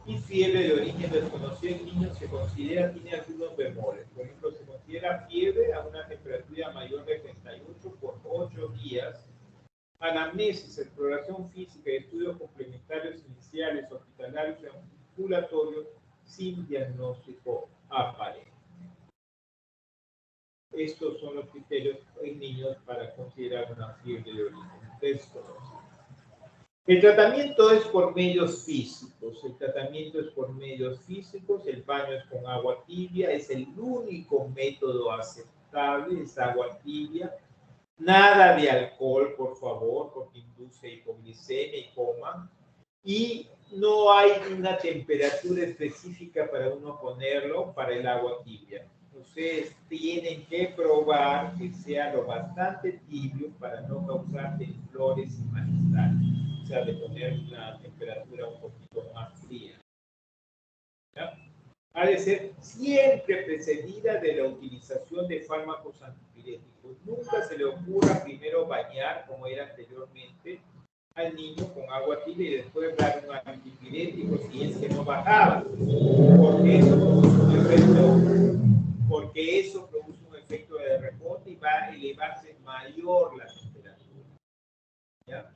Y fiebre de origen desconocido en niños se considera, tiene algunos bemoles. Por ejemplo, se considera fiebre a una temperatura mayor de 38 por 8 días. Anamnesis, exploración física y estudios complementarios iniciales, hospitalarios y ambulatorios sin diagnóstico aparente. Estos son los criterios en niños para considerar una fiebre de origen desconocido. El tratamiento es por medios físicos. El baño es con agua tibia, es el único método aceptable, es agua tibia. Nada de alcohol, por favor, porque induce hipoglicemia y coma. Y no hay una temperatura específica para uno ponerlo para el agua tibia. Ustedes tienen que probar que sea lo bastante tibio para no causar temblores y malestar. O sea, de poner una temperatura un poquito más fría. ¿Ya? Ha de ser siempre precedida de la utilización de fármacos antipiréticos. Nunca se le ocurra primero bañar, como era anteriormente, al niño con agua tibia y después dar un antipirético si es que no bajaba. Porque eso produce un efecto de rebote y va a elevarse mayor la temperatura. ¿Ya?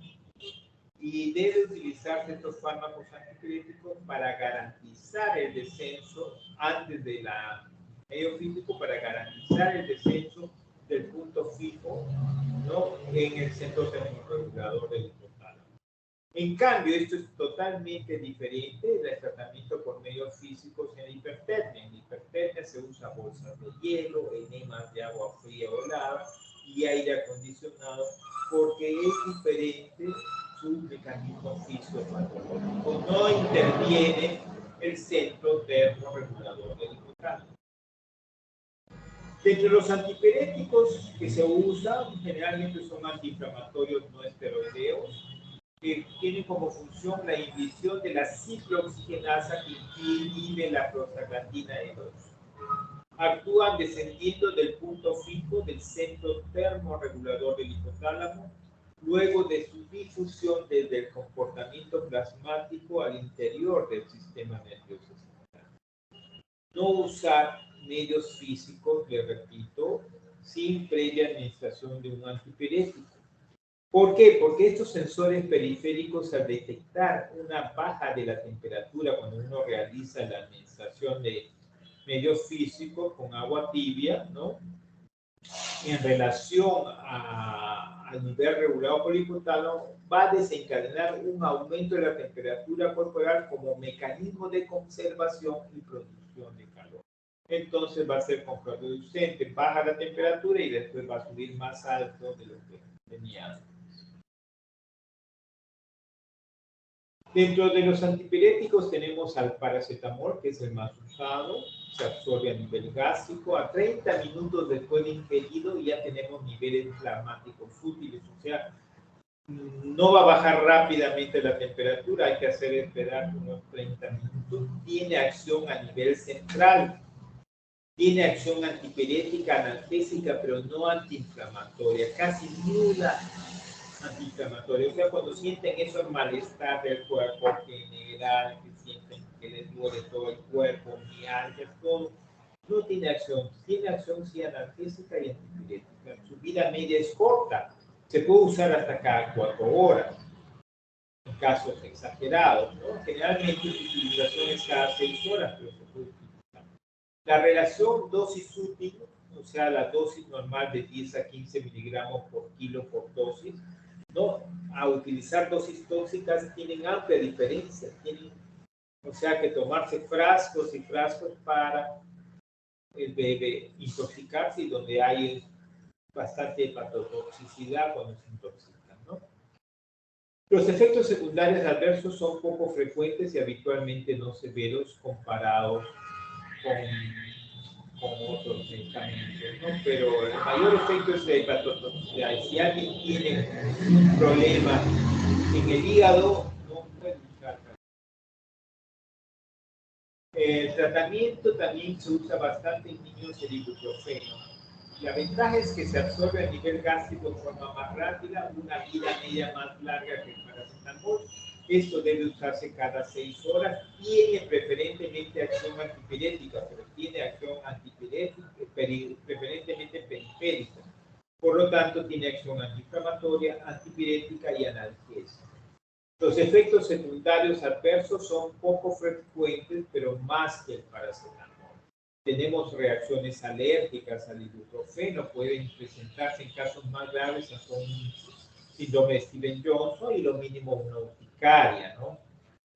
Y debe utilizarse estos fármacos antipiréticos para garantizar el descenso antes de la medio físico, para garantizar el descenso del punto fijo, ¿no? En el centro termorregulador del hipotálamo. En cambio, esto es totalmente diferente del tratamiento por medios físicos en hipertermia. En hipertermia se usa bolsas de hielo, enemas de agua fría o helada y aire acondicionado, porque es diferente su mecanismo fisiopatológico. No interviene el centro termorregulador del hipotálamo. Entre los antipiréticos que se usan, generalmente son antiinflamatorios no esteroideos, que tienen como función la inhibición de la ciclooxigenasa que inhibe la prostaglandina E2. Actúan descendiendo del punto fijo del centro termorregulador del hipotálamo, luego de su difusión desde el comportamiento plasmático al interior del sistema nervioso central. No usar medios físicos, le repito, sin previa administración de un antipirético. ¿Por qué? Porque estos sensores periféricos, al detectar una baja de la temperatura cuando uno realiza la administración de medios físicos con agua tibia, ¿no? En relación al nivel regulado por el hipotálamo, va a desencadenar un aumento de la temperatura corporal como mecanismo de conservación y producción de calor. Entonces va a ser contraproducente, baja la temperatura y después va a subir más alto de lo que tenía antes. Dentro de los antipiréticos tenemos al paracetamol, que es el más usado, se absorbe a nivel gástrico, a 30 minutos después de ingerido ya tenemos niveles plasmáticos útiles, o sea, no va a bajar rápidamente la temperatura, hay que hacer esperar unos 30 minutos, tiene acción a nivel central, tiene acción antipirética, analgésica, pero no antiinflamatoria, casi nula antiinflamatoria. O sea, cuando sienten eso malestar del cuerpo general, que sienten que les duele todo el cuerpo, mialgias, todo, no tiene acción. Tiene acción sí analgésica y antipirética. su vida media es corta. Se puede usar hasta cada 4 horas, en casos exagerados, ¿no? Generalmente su utilización es cada 6 horas, pero se puede utilizar. La relación dosis útil, o sea, la dosis normal de 10 a 15 miligramos por kilo por dosis, ¿no? A utilizar dosis tóxicas tienen amplia diferencia, o sea, que tomarse frascos y frascos para intoxicarse y donde hay bastante hepatotoxicidad cuando se intoxican, ¿no? Los efectos secundarios adversos son poco frecuentes y habitualmente no severos comparados con otros medicamentos, ¿no? Pero el mayor efecto es la hepatotoxicidad. Y si alguien tiene un problema en el hígado, no puede usar. El tratamiento también se usa bastante en niños el ibuprofeno. La ventaja es que se absorbe a nivel gástrico de forma más rápida, una vida media más larga que el paracetamol. Esto debe usarse cada 6 horas. Tiene preferentemente acción antipirética, pero tiene acción antipirética, preferentemente periférica. Por lo tanto, tiene acción antiinflamatoria, antipirética y analgésica. Los efectos secundarios adversos son poco frecuentes, pero más que el paracetamol. Tenemos reacciones alérgicas al ibuprofeno, pueden presentarse en casos más graves hasta un síndrome de Stevens-Johnson y lo mínimo una urticaria, ¿no?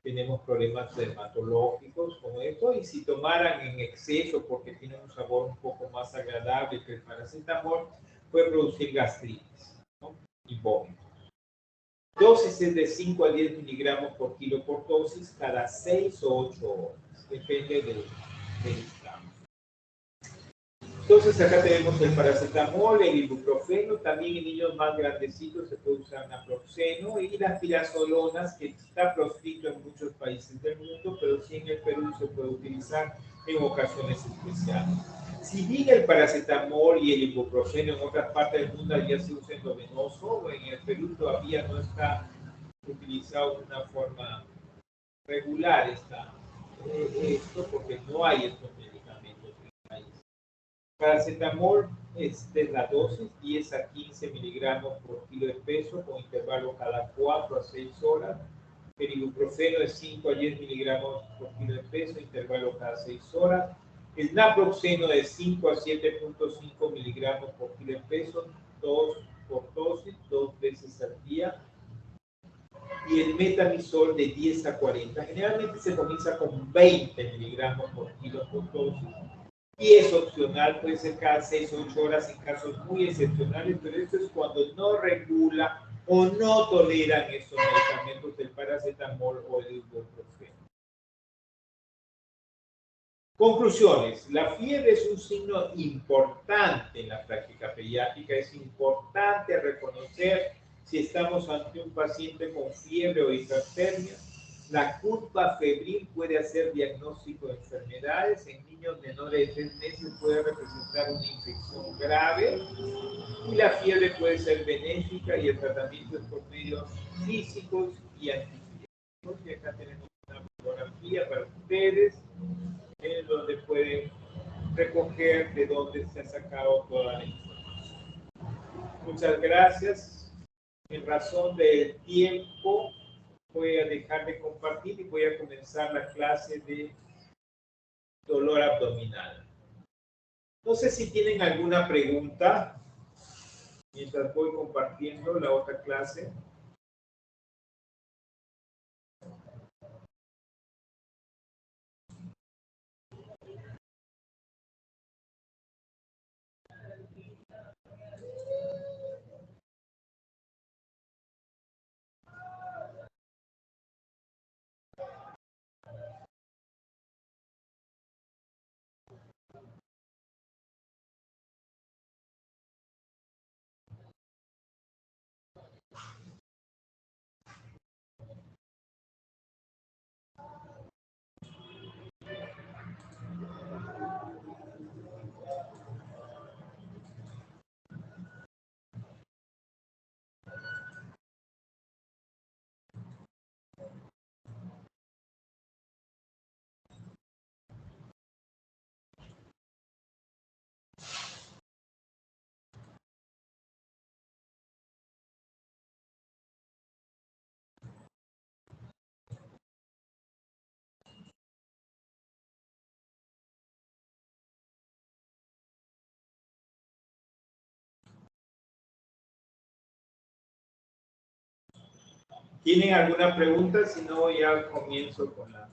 Tenemos problemas dermatológicos como esto, y si tomaran en exceso porque tiene un sabor un poco más agradable que el paracetamol, puede producir gastritis, ¿no? Y vómito. Dosis es de 5 a 10 miligramos por kilo por dosis cada 6 o 8 horas, depende del estado. Entonces acá tenemos el paracetamol, el ibuprofeno, también en niños más grandecitos se puede usar naproxeno y las pirazolonas, que está proscrito en muchos países del mundo, pero sí en el Perú se puede utilizar en ocasiones especiales. Si bien el paracetamol y el ibuprofeno en otras partes del mundo ya se usa endovenoso, en el Perú todavía no está utilizado de una forma regular esto, porque no hay estos medicamentos en el país. Paracetamol es de la dosis 10 a 15 miligramos por kilo de peso con intervalo cada 4 a 6 horas. El ibuprofeno es 5 a 10 miligramos por kilo de peso, intervalo cada 6 horas. El naproxeno es 5 a 7.5 miligramos por kilo de peso, 2 por dosis, 2 veces al día. Y el metamizol de 10 a 40. Generalmente se comienza con 20 miligramos por kilo por dosis. Y es opcional, puede ser cada 6 o 8 horas en casos muy excepcionales, pero esto es cuando no regula o no toleran estos medicamentos del paracetamol o el ibuprofeno. Conclusiones. La fiebre es un signo importante en la práctica pediátrica. Es importante reconocer si estamos ante un paciente con fiebre o hipertermia. La curva febril puede hacer diagnóstico de enfermedades. En niños menores de 3 meses puede representar una infección grave. Y la fiebre puede ser benéfica y el tratamiento es por medios físicos y antipiréticos. Y acá tenemos una fotografía para ustedes, donde pueden recoger de dónde se ha sacado toda la información. Muchas gracias. En razón del tiempo, voy a dejar de compartir y voy a comenzar la clase de dolor abdominal. No sé si tienen alguna pregunta mientras voy compartiendo la otra clase. ¿Tienen alguna pregunta? Si no, ya comienzo con la...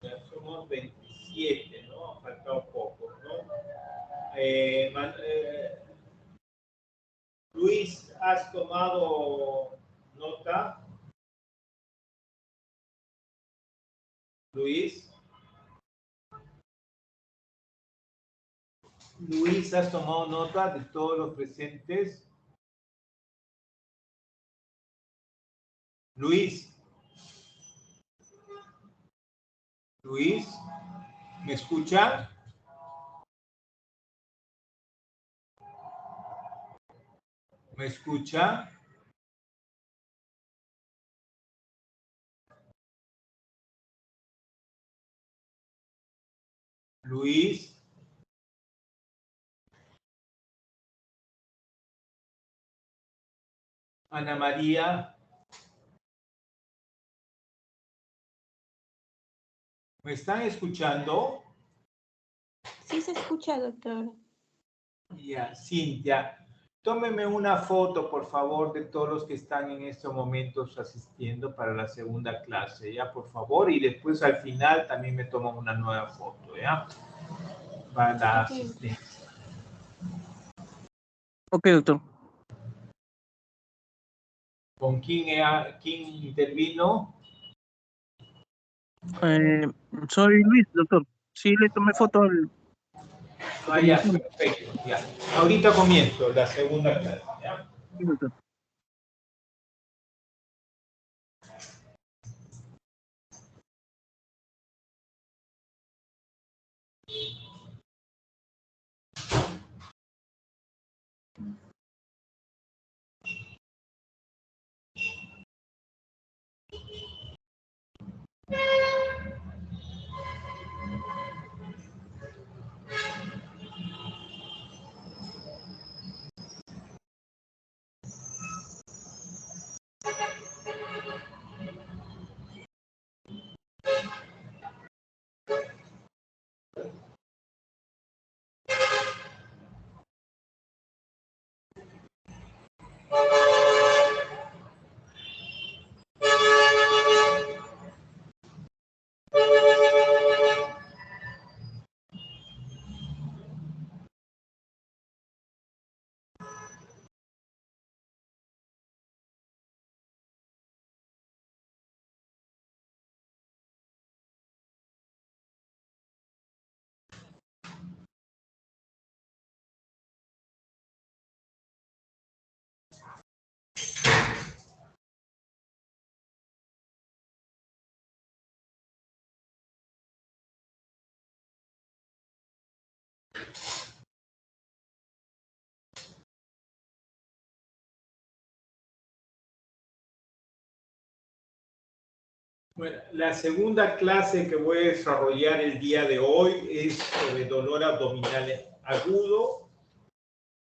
Ya somos 27, ¿no? Ha faltado poco, ¿no? Luis, ¿has tomado nota? Luis. Luis, ¿has tomado nota de todos los presentes? Luis. Luis, ¿me escucha? ¿Me escucha? Luis. Ana María. ¿Me están escuchando? Sí se escucha, doctor. Ya, Cintia. Tómeme una foto, por favor, de todos los que están en estos momentos asistiendo para la segunda clase, ¿ya? Por favor. Y después al final también me toman una nueva foto, ¿ya? Para la asistencia. Ok, doctor. ¿Con quién intervino? Soy Luis, doctor. Sí, le tomé foto al... Ah, ya, perfecto, ya. Ahorita comienzo la segunda clase, ¿ya? Sí, doctor. Bueno, la segunda clase que voy a desarrollar el día de hoy es sobre dolor abdominal agudo,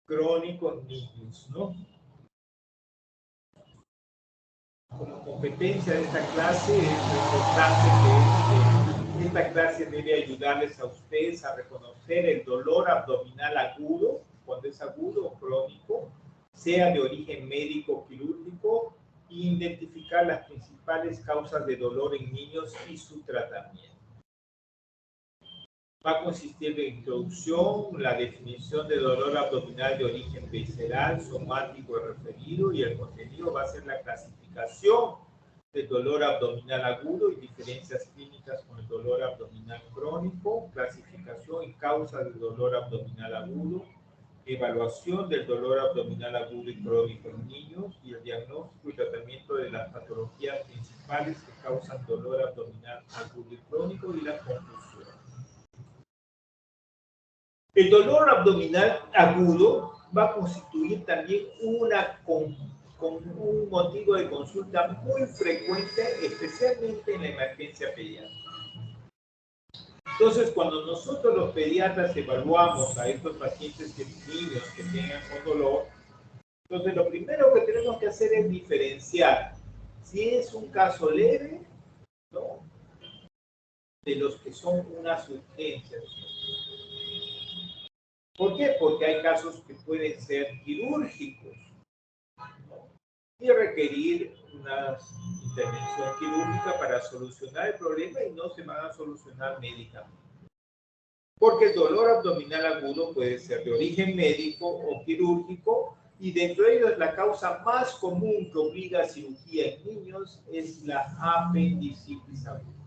crónico en niños, ¿no? Como competencia de esta clase es importante que esta clase debe ayudarles a ustedes a reconocer el dolor abdominal agudo, cuando es agudo o crónico, sea de origen médico o quirúrgico, e identificar las principales causas de dolor en niños y su tratamiento. Va a consistir de introducción, la definición de dolor abdominal de origen visceral, somático y referido, y el contenido va a ser la clasificación del dolor abdominal agudo y diferencias clínicas con el dolor abdominal crónico, clasificación y causas del dolor abdominal agudo, evaluación del dolor abdominal agudo y crónico en niños y el diagnóstico y tratamiento de las patologías principales que causan dolor abdominal agudo y crónico y las conclusiones. El dolor abdominal agudo va a constituir también con un motivo de consulta muy frecuente, especialmente en la emergencia pediátrica. Entonces, cuando nosotros los pediatras evaluamos a estos pacientes niños que tengan con dolor, entonces lo primero que tenemos que hacer es diferenciar si es un caso leve, ¿no?, de los que son unas urgencias. ¿Por qué? Porque hay casos que pueden ser quirúrgicos, ¿no?, y requerir una intervención quirúrgica para solucionar el problema y no se van a solucionar médicamente. Porque el dolor abdominal agudo puede ser de origen médico o quirúrgico, y dentro de ellos la causa más común que obliga a cirugía en niños es la apendicitis aguda,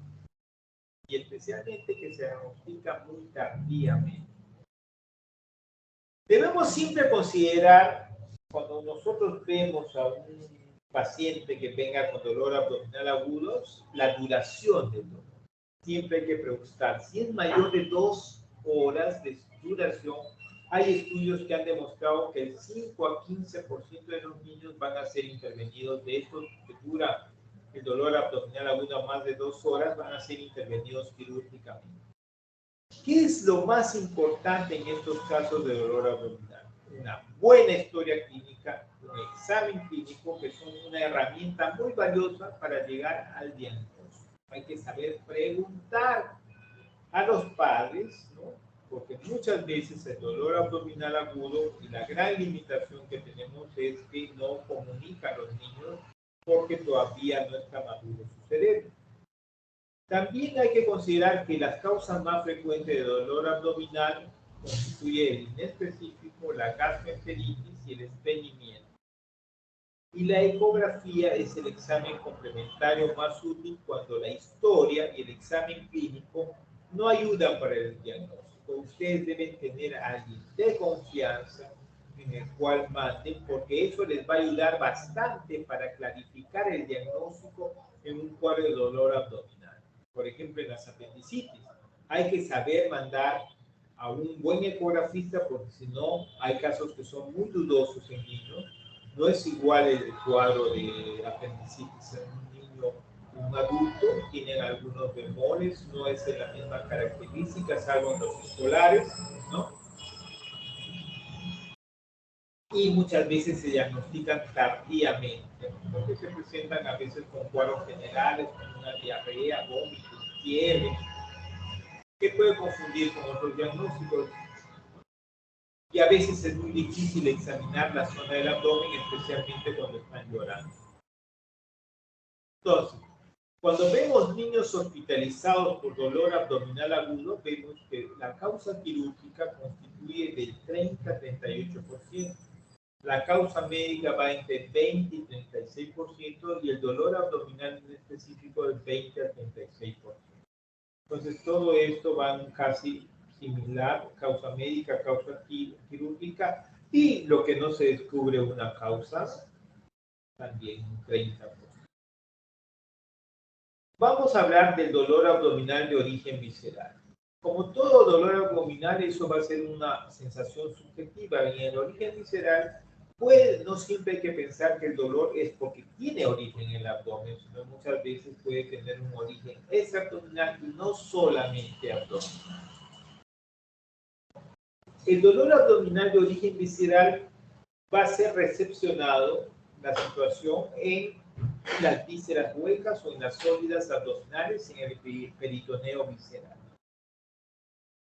y especialmente que se diagnostica muy tardíamente. Debemos siempre considerar, cuando nosotros vemos a un paciente que venga con dolor abdominal agudo, la duración del dolor. Siempre hay que preguntar, si es mayor de 2 horas de duración, hay estudios que han demostrado que el 5 a 15% de los niños van a ser intervenidos. De estos que dura el dolor abdominal agudo más de 2 horas, van a ser intervenidos quirúrgicamente. ¿Qué es lo más importante en estos casos de dolor abdominal? Una buena historia clínica, un examen clínico, que son una herramienta muy valiosa para llegar al diagnóstico. Hay que saber preguntar a los padres, ¿no?, porque muchas veces el dolor abdominal agudo, y la gran limitación que tenemos es que no comunican a los niños porque todavía no está maduro su cerebro. También hay que considerar que las causas más frecuentes de dolor abdominal constituyen el inespecífico, la gastroenteritis y el estreñimiento. Y la ecografía es el examen complementario más útil cuando la historia y el examen clínico no ayudan para el diagnóstico. Ustedes deben tener a alguien de confianza en el cual manden, porque eso les va a ayudar bastante para clarificar el diagnóstico en un cuadro de dolor abdominal. Por ejemplo, en las apendicitis, hay que saber mandar a un buen ecografista, porque si no, hay casos que son muy dudosos en niños. No es igual el cuadro de apendicitis en un niño y un adulto, tienen algunos bemoles, no es de la misma característica, salvo en los escolares, ¿no? Y muchas veces se diagnostican tardíamente, porque se presentan a veces con cuadros generales, con una diarrea, vómitos, fiebre, que puede confundir con otros diagnósticos. Y a veces es muy difícil examinar la zona del abdomen, especialmente cuando están llorando. Entonces, cuando vemos niños hospitalizados por dolor abdominal agudo, vemos que la causa quirúrgica constituye del 30 a 38%. La causa médica va entre 20 y 36%, y el dolor abdominal en específico del 20 a 36%. Entonces, todo esto va casi similar, causa médica, causa quirúrgica, y lo que no se descubre una causa, también un 30%. Vamos a hablar del dolor abdominal de origen visceral. Como todo dolor abdominal, eso va a ser una sensación subjetiva. En el origen visceral, no siempre hay que pensar que el dolor es porque tiene origen en el abdomen, sino muchas veces puede tener un origen extraabdominal y no solamente abdominal. El dolor abdominal de origen visceral va a ser recepcionado, la situación, en las vísceras huecas o en las sólidas abdominales, en el peritoneo visceral.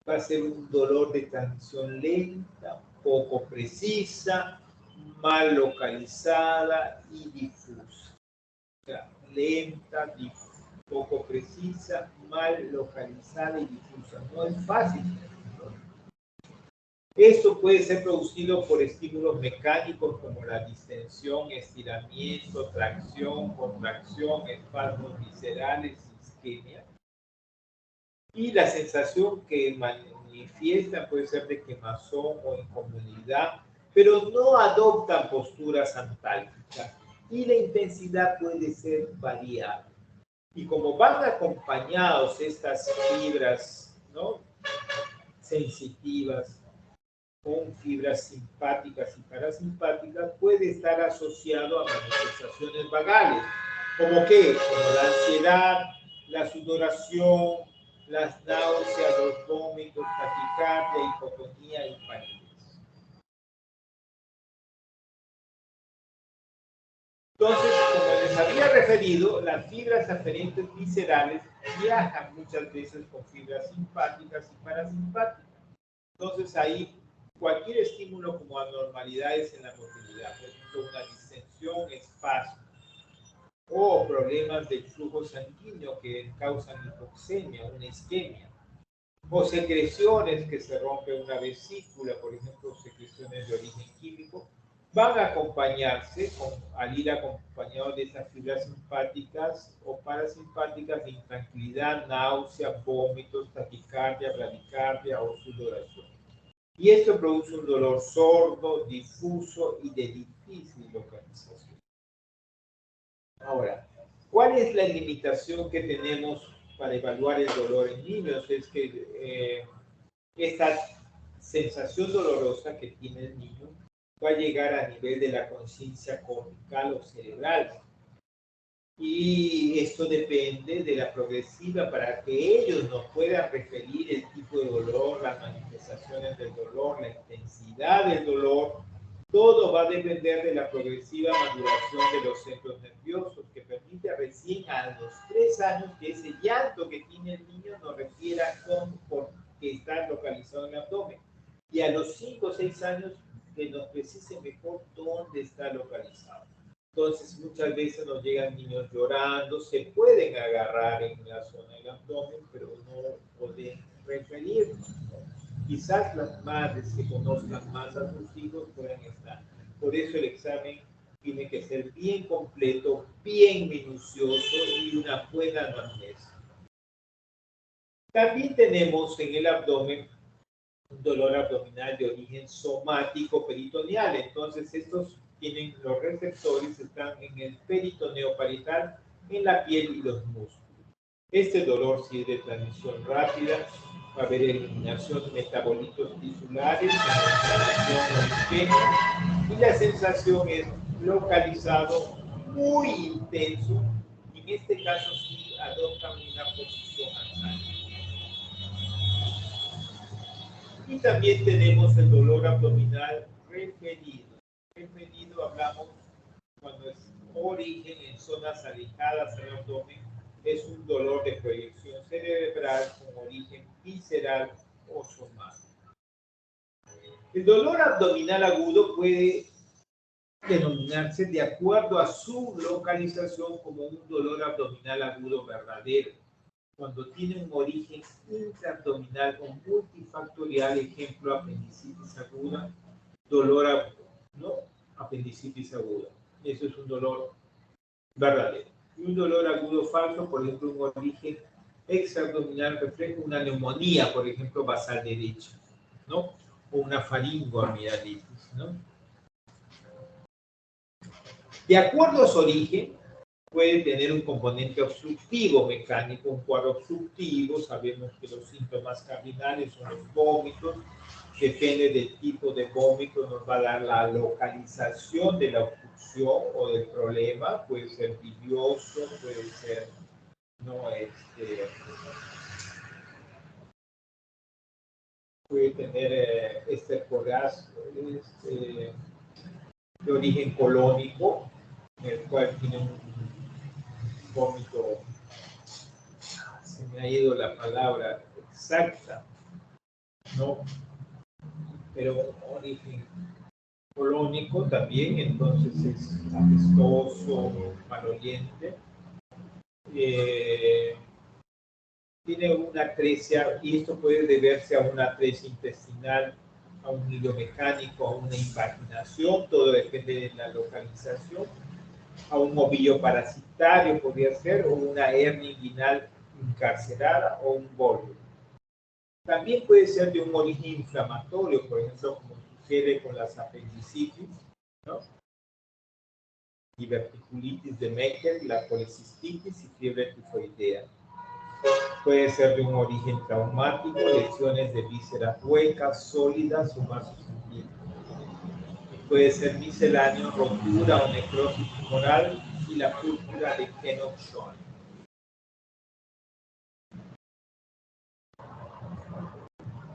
Va a ser un dolor de transición lenta, poco precisa, mal localizada y difusa. O sea, lenta, poco precisa, mal localizada y difusa. No es fácil, ¿no? Esto puede ser producido por estímulos mecánicos como la distensión, estiramiento, tracción, contracción, espasmos viscerales, isquemia. Y la sensación que manifiesta puede ser de quemazón o incomodidad, pero no adoptan posturas antálgicas, y la intensidad puede ser variable. Y como van acompañados estas fibras, ¿no?, sensitivas con fibras simpáticas y parasimpáticas puede estar asociado a manifestaciones vagales, como la ansiedad, la sudoración, las náuseas, los vómitos, taquicardia, hipotonía y palidez. Entonces, como les había referido, las fibras aferentes viscerales viajan muchas veces con fibras simpáticas y parasimpáticas. Entonces, ahí cualquier estímulo como anormalidades en la motilidad, por ejemplo, una distensión, espasmo, o problemas del flujo sanguíneo que causan hipoxemia, una isquemia, o secreciones que se rompe una vesícula, por ejemplo, secreciones de origen químico, van a acompañarse, al ir acompañados de esas fibras simpáticas o parasimpáticas, de intranquilidad, náusea, vómitos, taquicardia, bradicardia o sudoración. Y esto produce un dolor sordo, difuso y de difícil localización. Ahora, ¿cuál es la limitación que tenemos para evaluar el dolor en niños? Es que esta sensación dolorosa que tiene el niño va a llegar a nivel de la conciencia cortical o cerebral. Y esto depende de la progresiva para que ellos nos puedan referir el tipo de dolor, las manifestaciones del dolor, la intensidad del dolor. Todo va a depender de la progresiva maduración de los centros nerviosos, que permite recién a los 3 años que ese llanto que tiene el niño nos refiera porque está localizado en el abdomen. Y a los 5 o 6 años que nos precise mejor dónde está localizado. Entonces, muchas veces nos llegan niños llorando, se pueden agarrar en la zona del abdomen, pero no pueden referirnos. Quizás las madres que conozcan más a sus hijos puedan estar. Por eso el examen tiene que ser bien completo, bien minucioso y una buena anamnesis. También tenemos en el abdomen un dolor abdominal de origen somático peritoneal. Entonces, los receptores están en el peritoneo parietal, en la piel y los músculos. Este dolor sí es de transmisión rápida, va a haber eliminación de metabolitos tisulares, y la sensación es localizado, muy intenso. En este caso sí adoptan una posición anal. Y también tenemos el dolor abdominal referido. Referido hablamos cuando es origen en zonas alejadas del abdomen, es un dolor de proyección cerebral con origen visceral o somático. El dolor abdominal agudo puede denominarse de acuerdo a su localización como un dolor abdominal agudo verdadero, cuando tiene un origen intraabdominal o multifactorial, ejemplo, apendicitis aguda, apendicitis aguda. Eso es un dolor verdadero. Y un dolor agudo falso, por ejemplo, un origen extraabdominal refleja una neumonía, por ejemplo, basal derecha, ¿no? O una faringoamigdalitis, ¿no? De acuerdo a su origen, puede tener un componente obstructivo mecánico, un cuadro obstructivo. Sabemos que los síntomas cardinales son los vómitos. Depende del tipo de vómito, nos va a dar la localización de la obstrucción o del problema. Puede ser bilioso, puede ser puede tener de origen colónico, en el cual tiene un vómito, se me ha ido la palabra exacta, ¿no? Pero origen colónico también, entonces es apestoso, maloliente. Tiene una atresia, y esto puede deberse a una atresia intestinal, a un hilo mecánico, a una invaginación, todo depende de la localización, a un ovillo parasitario podría ser, o una hernia inguinal encarcelada, o un volvo. También puede ser de un origen inflamatorio, por ejemplo, como sucede con las apendicitis, ¿no? Diverticulitis de Meckel, la policistitis y fiebre tifoidea. Puede ser de un origen traumático, lesiones de vísceras huecas, sólidas o vasosanguíneas. Puede ser misceláneo, rotura o necrosis tumoral y la púrpura de Kenoch-Schwann.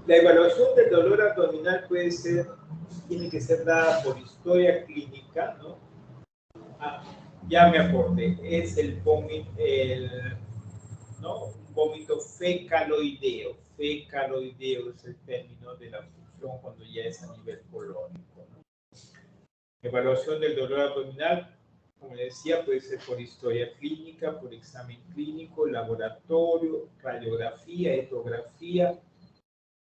La evaluación del dolor abdominal tiene que ser dada por historia clínica, ¿no? Ya me acordé, es el vómito, ¿no? Un vómito fecaloideo. Fecaloideo es el término de la función cuando ya es a nivel colónico, ¿no? Evaluación del dolor abdominal, como decía, puede ser por historia clínica, por examen clínico, laboratorio, radiografía, ecografía,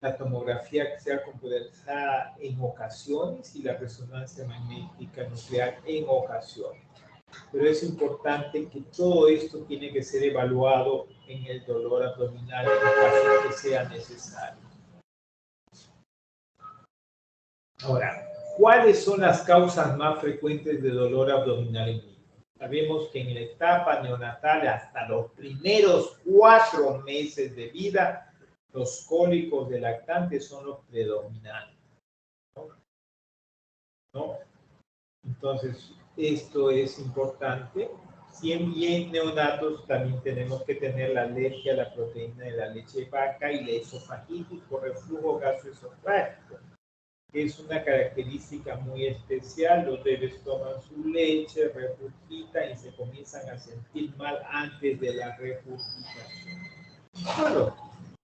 la tomografía que sea computarizada en ocasiones y la resonancia magnética nuclear en ocasiones. Pero es importante que todo esto tiene que ser evaluado en el dolor abdominal en caso que sea necesario. Ahora, ¿cuáles son las causas más frecuentes de dolor abdominal en niños? Sabemos que en la etapa neonatal, hasta los primeros 4 meses de vida, los cólicos de lactantes son los predominantes, ¿no? Entonces, esto es importante. Si en neonatos también tenemos que tener la alergia a la proteína de la leche de vaca y la esofagitis por reflujo gastroesofágico. Es una característica muy especial. Los bebés toman su leche, regurgitan y se comienzan a sentir mal antes de la regurgitación. Bueno,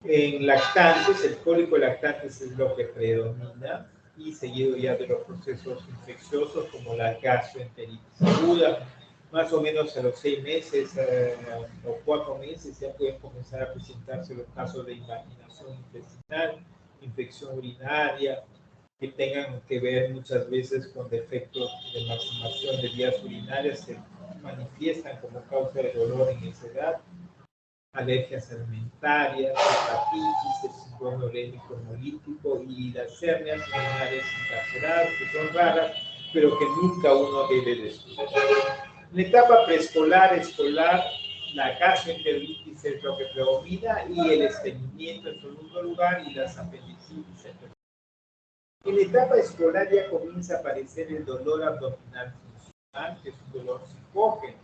en lactantes, el cólico de lactantes es lo que predomina y seguido ya de los procesos infecciosos como la gastroenteritis aguda. Más o menos a los 6 meses o 4 meses ya pueden comenzar a presentarse los casos de invaginación intestinal, infección urinaria, que tengan que ver muchas veces con defectos de maximación de vías urinarias que manifiestan como causa de dolor en esa edad, alergias alimentarias, hepatitis, el síndrome urémico hemolítico y las hernias urinarias encarceladas, que son raras, pero que nunca uno debe descuidar. En la etapa preescolar, escolar, la gastroenteritis es lo que predomina y el estreñimiento en segundo lugar y las apendicitis en tercer lugar. En la etapa escolar ya comienza a aparecer el dolor abdominal funcional, que es un dolor psicógeno,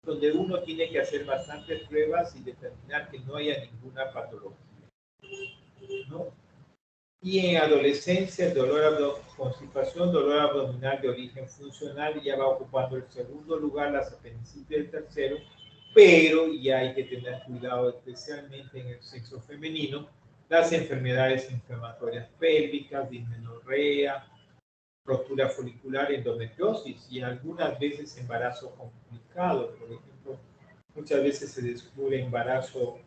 donde uno tiene que hacer bastantes pruebas y determinar que no haya ninguna patología, ¿no? Y en adolescencia, el constipación, dolor abdominal de origen funcional, ya va ocupando el segundo lugar, las apendicitis el tercero, pero ya hay que tener cuidado, especialmente en el sexo femenino, las enfermedades inflamatorias pélvicas, dismenorrea, rotura folicular, endometriosis y algunas veces embarazo complicado. Por ejemplo, muchas veces se descubre embarazo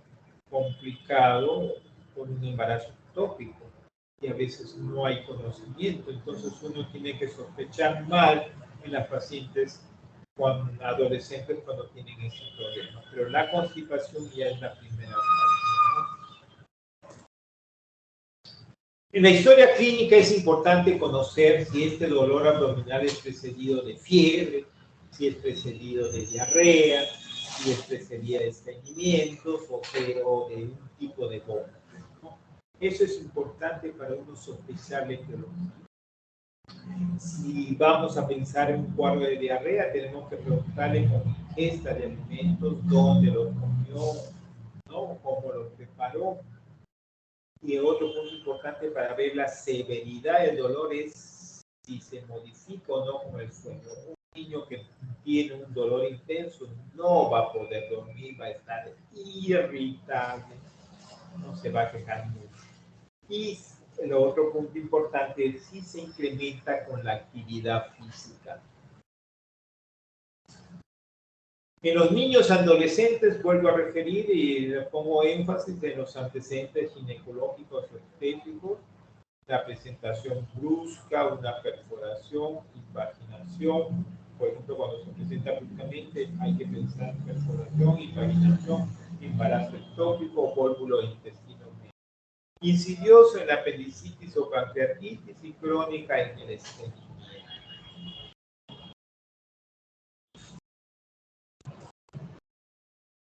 complicado por un embarazo ectópico y a veces no hay conocimiento. Entonces uno tiene que sospechar mal en las pacientes adolescentes cuando tienen ese problema. Pero la constipación ya es la primera fase, ¿no? En la historia clínica es importante conocer si este dolor abdominal es precedido de fiebre, si es precedido de diarrea, si es precedido de estreñimientos o de un tipo de vómito, ¿no? Eso es importante para uno sospechar la etiología. Si vamos a pensar en un cuadro de diarrea, tenemos que preguntarle con ingesta de alimentos, dónde los comió, ¿no? Cómo los preparó. Y otro punto importante para ver la severidad del dolor es si se modifica o no con el sueño. Un niño que tiene un dolor intenso no va a poder dormir, va a estar irritable, no se va a quejar mucho. Y el otro punto importante es si se incrementa con la actividad física. En los niños adolescentes, vuelvo a referir y le pongo énfasis en los antecedentes ginecológicos o obstétricos, la presentación brusca, una perforación, invaginación. Por ejemplo, cuando se presenta bruscamente, hay que pensar en perforación, invaginación, embarazo ectópico, vólvulo de intestino medio. Insidioso en la apendicitis o pancreatitis y crónica en el estreñimiento.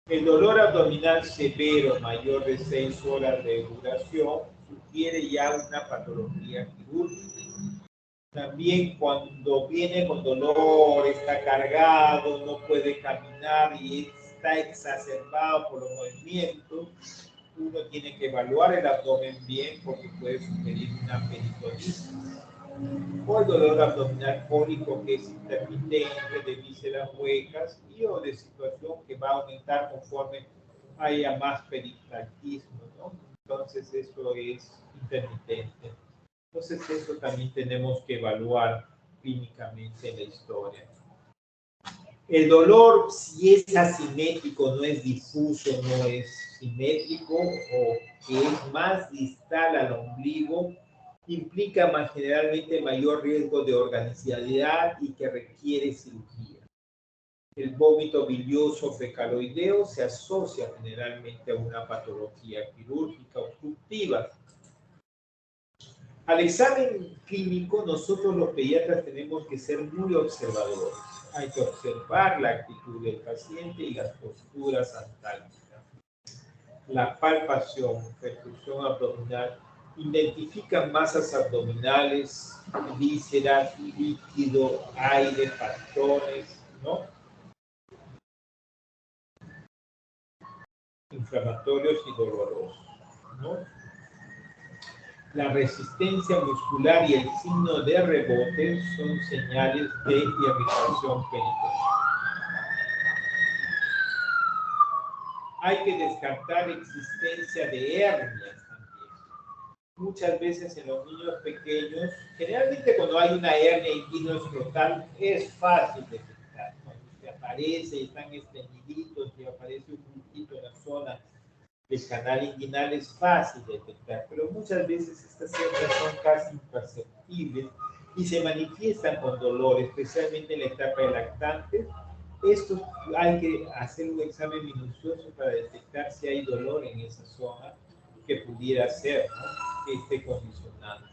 El dolor abdominal severo mayor de 6 horas de duración sugiere ya una patología quirúrgica. También cuando viene con dolor, está cargado, no puede caminar y está exacerbado por los movimientos, uno tiene que evaluar el abdomen bien porque puede sugerir una peritonitis. O el dolor abdominal crónico que es intermitente, de vísceras huecas y o de situación que va a aumentar conforme haya más peristaltismo, ¿no? Entonces eso es intermitente. Entonces eso también tenemos que evaluar clínicamente en la historia. El dolor, si es asimétrico, no es difuso, no es simétrico, o que es más distal al ombligo, implica más generalmente mayor riesgo de organicidad y que requiere cirugía. El vómito bilioso fecaloideo se asocia generalmente a una patología quirúrgica obstructiva. Al examen clínico, nosotros los pediatras tenemos que ser muy observadores. Hay que observar la actitud del paciente y las posturas antálgicas. La palpación, perfusión abdominal, identifican masas abdominales, vísceras, líquido, aire, factores, ¿no? Inflamatorios y dolorosos, ¿no? La resistencia muscular y el signo de rebote son señales de irritación peritoneal. Hay que descartar existencia de hernias también. Muchas veces en los niños pequeños, generalmente cuando hay una hernia inguinoescrotal, es fácil detectar. Cuando se aparece y están extendiditos y aparece un puntito en la zona del canal inguinal, es fácil detectar, pero muchas veces estas hernias son casi imperceptibles y se manifiestan con dolor, especialmente en la etapa de lactantes. Esto hay que hacer un examen minucioso para detectar si hay dolor en esa zona que pudiera ser, ¿no?, que esté condicionado.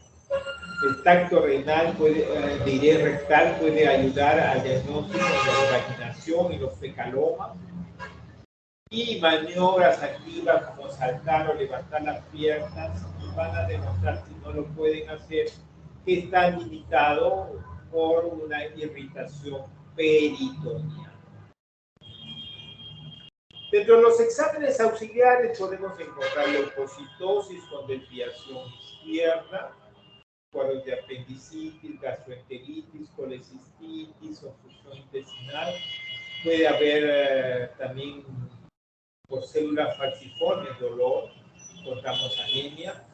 El tacto renal rectal puede ayudar al diagnóstico de la invaginación y los fecalomas. Y maniobras activas como saltar o levantar las piernas van a demostrar, si no lo pueden hacer, que están limitados por una irritación peritoneal. Dentro de los exámenes auxiliares podemos encontrar leucocitosis con desviación izquierda, cuadros de apendicitis, gastroenteritis, colecistitis, obstrucción intestinal. Puede haber también por células falciformes, dolor, encontramos anemia.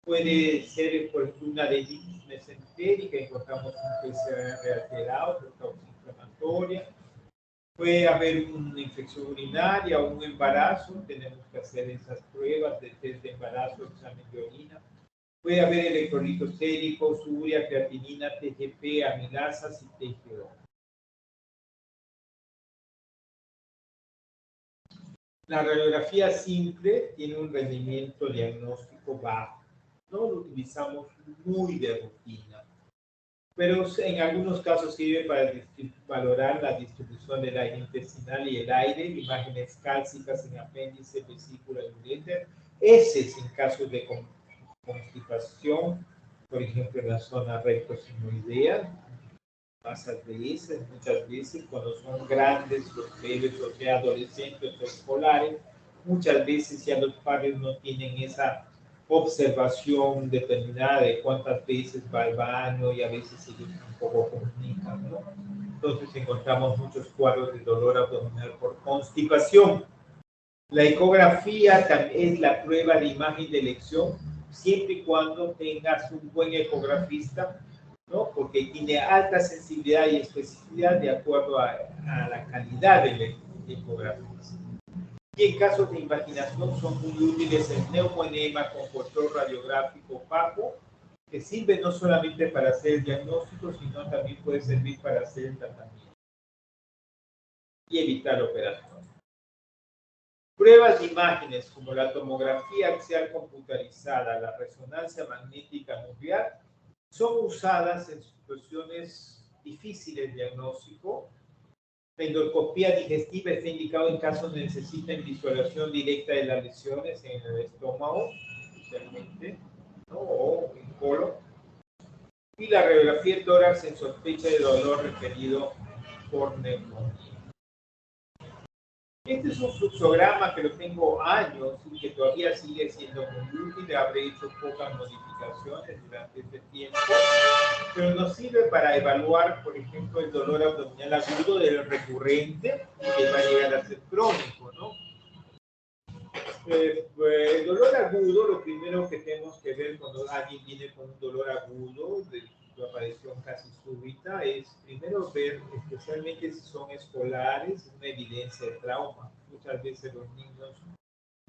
Puede ser, por ejemplo, una adenitis mesentérica, encontramos un PCR alterado por causa inflamatoria. Puede haber una infección urinaria o un embarazo, tenemos que hacer esas pruebas de test de embarazo, examen de orina. Puede haber electrolitos séricos, urea, creatinina, TGP, amilasas y TGO. La radiografía simple tiene un rendimiento diagnóstico bajo. No lo utilizamos muy de rutina, pero en algunos casos sirve para valorar la distribución del aire intestinal y el aire, imágenes cálcicas en apéndice, vesícula y ureter. Ese es en casos de constipación, por ejemplo en la zona rectosinoidea, masas de esas, muchas veces cuando son grandes los bebés, o sea, adolescentes o escolares, muchas veces ya los padres no tienen esa observación determinada de cuántas veces va al baño y a veces ellos tampoco comunican, ¿no? Entonces encontramos muchos cuadros de dolor abdominal por constipación. La ecografía es la prueba de imagen de elección, siempre y cuando tengas un buen ecografista, ¿no?, porque tiene alta sensibilidad y especificidad de acuerdo a la calidad del ecografista. Y en casos de invaginación son muy útiles el neumoenema con control radiográfico opaco, que sirve no solamente para hacer el diagnóstico, sino también puede servir para hacer el tratamiento y evitar operaciones. Pruebas de imágenes como la tomografía axial computarizada, la resonancia magnética nuclear, son usadas en situaciones difíciles de diagnóstico, La endoscopía digestiva está indicado en casos donde necesitan visualización directa de las lesiones en el estómago, especialmente, ¿no? O en colon. Y la radiografía de tórax en sospecha de dolor referido por neumonía. Este es un fluxograma que lo tengo años y que todavía sigue siendo muy útil. Habré hecho pocas modificaciones durante este tiempo, pero nos sirve para evaluar, por ejemplo, el dolor abdominal agudo del recurrente que va a llegar a ser crónico, ¿no? El dolor agudo, lo primero que tenemos que ver cuando alguien viene con un dolor agudo de aparición casi súbita es primero ver, especialmente si son escolares, una evidencia de trauma. Muchas veces los niños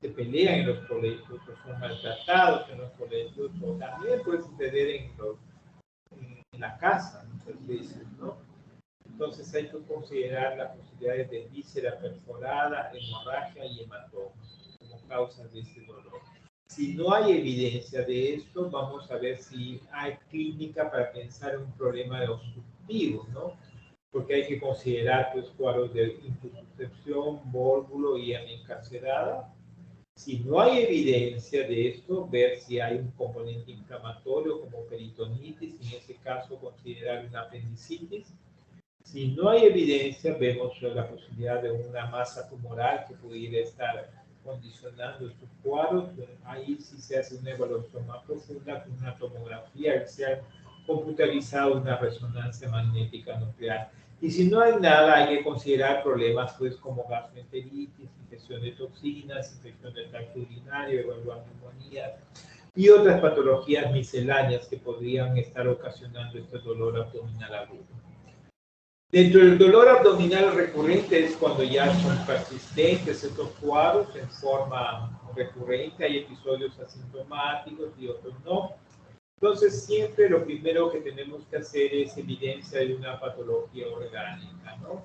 se pelean en los colegios, o son maltratados en los colegios, o también puede suceder en la casa muchas veces, ¿no? Entonces hay que considerar las posibilidades de víscera perforada, hemorragia y hematoma como causas de este dolor. Si no hay evidencia de esto, vamos a ver si hay clínica para pensar en un problema de obstructivo, ¿no? Porque hay que considerar pues, cuadros de intususcepción, vólvulo y hernia encarcerada. Si no hay evidencia de esto, ver si hay un componente inflamatorio como peritonitis, en ese caso considerar una apendicitis. Si no hay evidencia, vemos la posibilidad de una masa tumoral que pudiera estar condicionando estos cuadros. Ahí sí se hace una evaluación más profunda con una tomografía, se ha computarizado una resonancia magnética nuclear. Y si no hay nada, hay que considerar problemas pues, como gastroenteritis, infección de toxinas, infección del tracto urinario, evaluar neumonías y otras patologías misceláneas que podrían estar ocasionando este dolor abdominal agudo. Dentro del dolor abdominal recurrente es cuando ya son persistentes estos cuadros en forma recurrente, hay episodios asintomáticos y otros no. Entonces siempre lo primero que tenemos que hacer es evidencia de una patología orgánica, ¿no?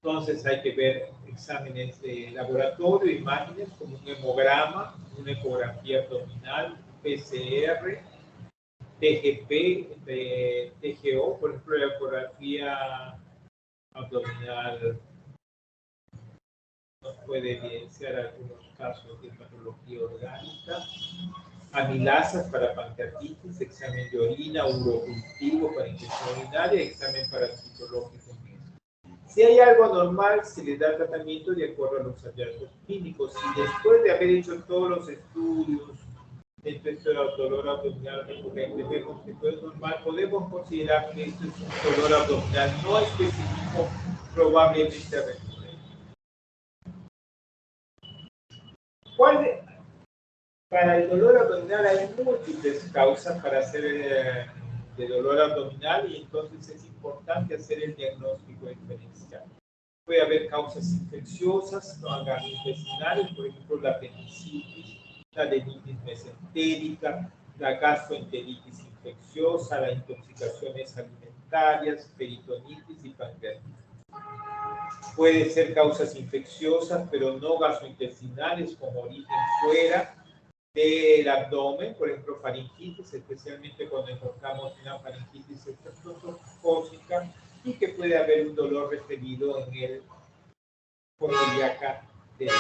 Entonces hay que ver exámenes de laboratorio, imágenes como un hemograma, una ecografía abdominal, PCR, TGP, TGO, por ejemplo, la ecografía abdominal nos puede evidenciar algunos casos de patología orgánica, amilasas para pancreatitis, examen de orina, urocultivo para infección urinaria, examen parasitológico. Si hay algo anormal, se le da tratamiento de acuerdo a los hallazgos clínicos. Y después de haber hecho todos los estudios, dentro de dolor abdominal recurrente, vemos que todo es normal, podemos considerar que esto es un dolor abdominal no específico, probablemente recurrente. Para el dolor abdominal hay múltiples causas para hacer de dolor abdominal y entonces es importante hacer el diagnóstico diferencial. Puede haber causas infecciosas, no gastrointestinales, por ejemplo la apendicitis, la adenitis mesentérica, la gastroenteritis infecciosa, las intoxicaciones alimentarias, peritonitis y pancreatitis. Puede ser causas infecciosas, pero no gastrointestinales, como origen fuera del abdomen, por ejemplo, faringitis, especialmente cuando encontramos una faringitis estreptocócica y que puede haber un dolor referido en el fondo ilíaca derecho.